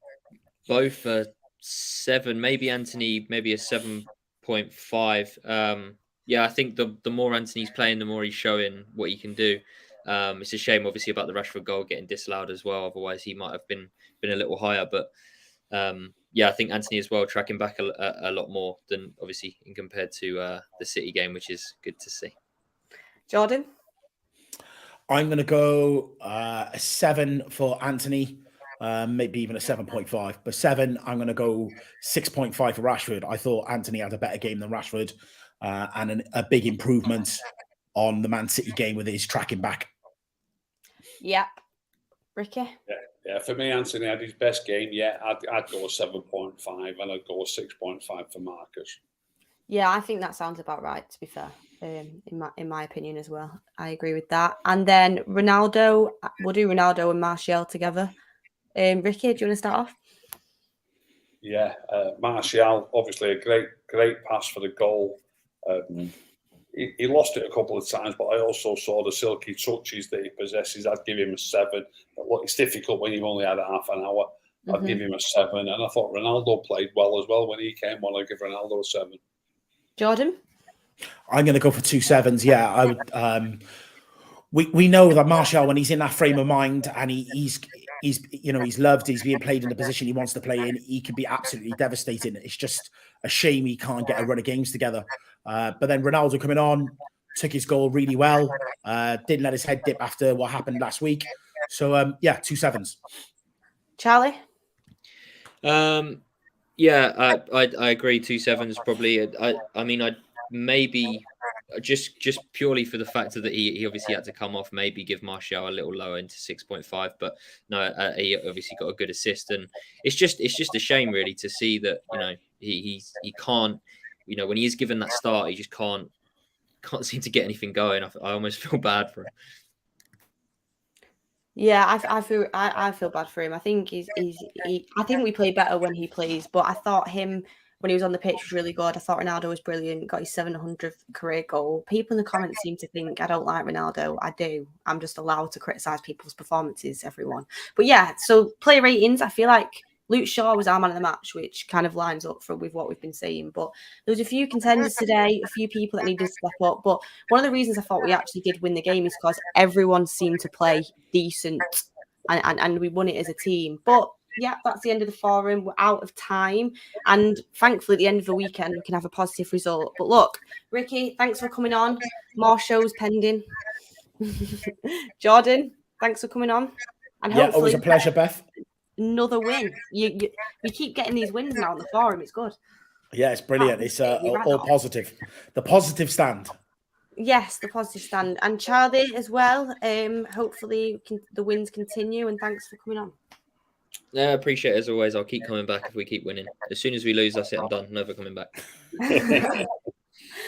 both a 7. Maybe Anthony, maybe a 7.5. Yeah, I think the more Anthony's playing, the more he's showing what he can do. It's a shame, obviously, about the Rashford goal getting disallowed as well. Otherwise, he might have been a little higher. But yeah, I think Anthony as well tracking back a lot more than obviously in compared to the City game, which is good to see. Jordan? I'm going to go a 7 for Anthony, maybe even a 7.5. But 7, I'm going to go 6.5 for Rashford. I thought Anthony had a better game than Rashford and a big improvement on the Man City game with his tracking back. Yeah. Ricky? Yeah, for me, Anthony had his best game. Yeah, I'd go 7.5 and I'd go 6.5 for Marcus. Yeah, I think that sounds about right, to be fair, in my opinion as well. I agree with that. And then Ronaldo, we'll do Ronaldo and Martial together. Ricky, do you want to start off? Yeah, Martial, obviously a great pass for the goal. He lost it a couple of times, but I also saw the silky touches that he possesses. I'd give him a 7. But look, it's difficult when you've only had half an hour. I'd give him a 7. And I thought Ronaldo played well as well when he came on. I'd give Ronaldo a 7. Jordan? I'm going to go for 2 7s. Yeah, I would. We know that Martial, when he's in that frame of mind and he's loved, he's being played in the position he wants to play in, he can be absolutely devastating. It's just a shame he can't get a run of games together. But then Ronaldo coming on, took his goal really well, didn't let his head dip after what happened last week. So, 2 7s. Charlie? Yeah, I agree. 2 7s probably. I mean, I'd maybe just purely for the fact that he obviously had to come off, maybe give Martial a little lower into 6.5. But no, he obviously got a good assist, and it's just a shame really to see that he can't, when he is given that start, he just can't seem to get anything going. I almost feel bad for him. Yeah, I feel bad for him. I think I think we play better when he plays, but I thought him when he was on the pitch was really good. I thought Ronaldo was brilliant, got his 700th career goal. People in the comments seem to think I don't like Ronaldo. I do. I'm just allowed to criticise people's performances, everyone. But yeah, so player ratings, I feel like Luke Shaw was our man of the match, which kind of lines up with what we've been saying. But there was a few contenders today, a few people that needed to step up. But one of the reasons I thought we actually did win the game is because everyone seemed to play decent and we won it as a team. But yeah, that's the end of the forum. We're out of time. And thankfully, at the end of the weekend, we can have a positive result. But look, Ricky, thanks for coming on. More shows pending. Jordan, thanks for coming on. And yeah, always a pleasure, Beth. Another win. We keep getting these wins now on the forum. It's good. Yeah, it's brilliant. It's all positive. The positive stand. Yes, the positive stand. And Charlie as well. Hopefully the wins continue. And thanks for coming on. Yeah, I appreciate it as always. I'll keep coming back if we keep winning. As soon as we lose, that's it. I'm done. Never coming back.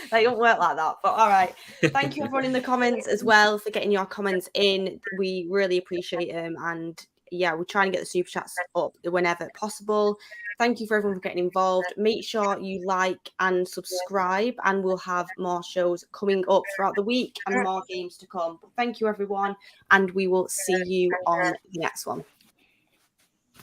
They don't work like that. But all right. Thank you everyone in the comments as well for getting your comments in. We really appreciate them. And yeah, we're trying to get the super chats up whenever possible. Thank you for everyone for getting involved. Make sure you like and subscribe, and we'll have more shows coming up throughout the week and more games to come. But thank you, everyone, and we will see you on the next one.